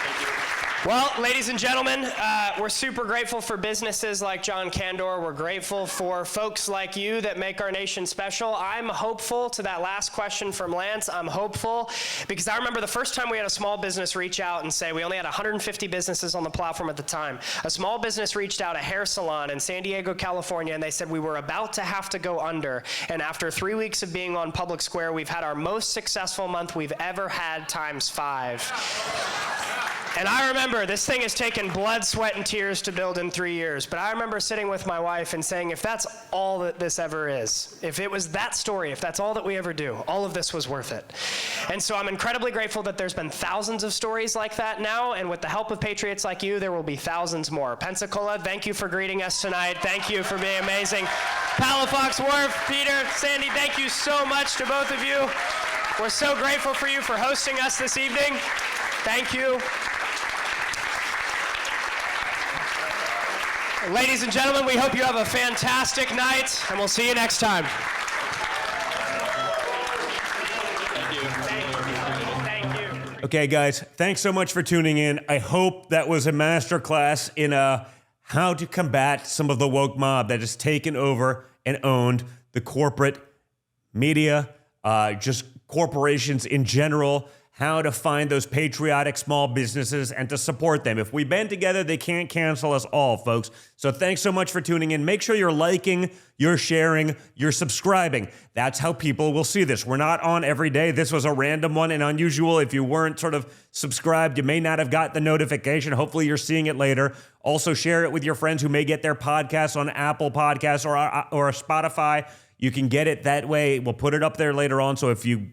Thank you. Well, ladies and gentlemen, we're super grateful for businesses like John Candor. We're grateful for folks like you that make our nation special. I'm hopeful, to that last question from Lance, I'm hopeful because I remember the first time we had a small business reach out and say, we only had 150 businesses on the platform at the time. A small business reached out, a hair salon in San Diego, California, and they said we were about to have to go under. And after 3 weeks of being on Public Square, we've had our most successful month we've ever had times 5. And I remember this thing has taken blood, sweat, and tears to build in 3 years. But I remember sitting with my wife and saying, if that's all that this ever is, if it was that story, if that's all that we ever do, all of this was worth it. And so I'm incredibly grateful that there's been thousands of stories like that now. And with the help of patriots like you, there will be thousands more. Pensacola, thank you for greeting us tonight. Thank you for being amazing. Palafox Wharf, Peter, Sandy, thank you so much to both of you. We're so grateful for you for hosting us this evening. Thank you. Ladies and gentlemen, we hope you have a fantastic night, and we'll see you next time. Thank you. Okay, guys, thanks so much for tuning in. I hope that was a masterclass in how to combat some of the woke mob that has taken over and owned the corporate media, just corporations in general, how to find those patriotic small businesses and to support them. If we band together, they can't cancel us all, folks. So thanks so much for tuning in. Make sure you're liking, you're sharing, you're subscribing. That's how people will see this. We're not on every day. This was a random one and unusual. If you weren't sort of subscribed, you may not have got the notification. Hopefully you're seeing it later. Also share it with your friends who may get their podcasts on Apple Podcasts or Spotify. You can get it that way. We'll put it up there later on. So if you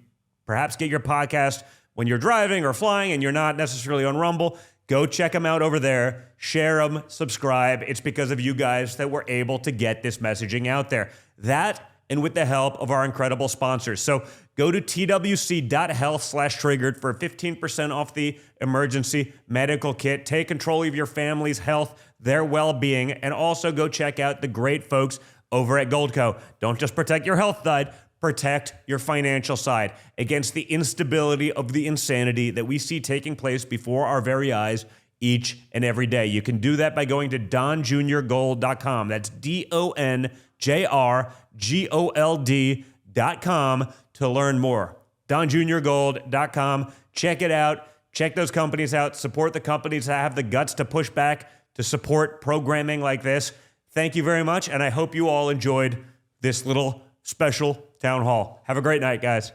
perhaps get your podcast when you're driving or flying and you're not necessarily on Rumble, go check them out over there, share them, subscribe. It's because of you guys that we're able to get this messaging out there. That and with the help of our incredible sponsors. So go to twc.health/triggered for 15% off the emergency medical kit. Take control of your family's health, their well-being, and also go check out the great folks over at Goldco. Don't just protect your health side, protect your financial side against the instability of the insanity that we see taking place before our very eyes each and every day. You can do that by going to donjrgold.com. That's DONJRGOLD.com to learn more. donjrgold.com. Check it out. Check those companies out. Support the companies that have the guts to push back, to support programming like this. Thank you very much, and I hope you all enjoyed this little special town hall. Have a great night, guys.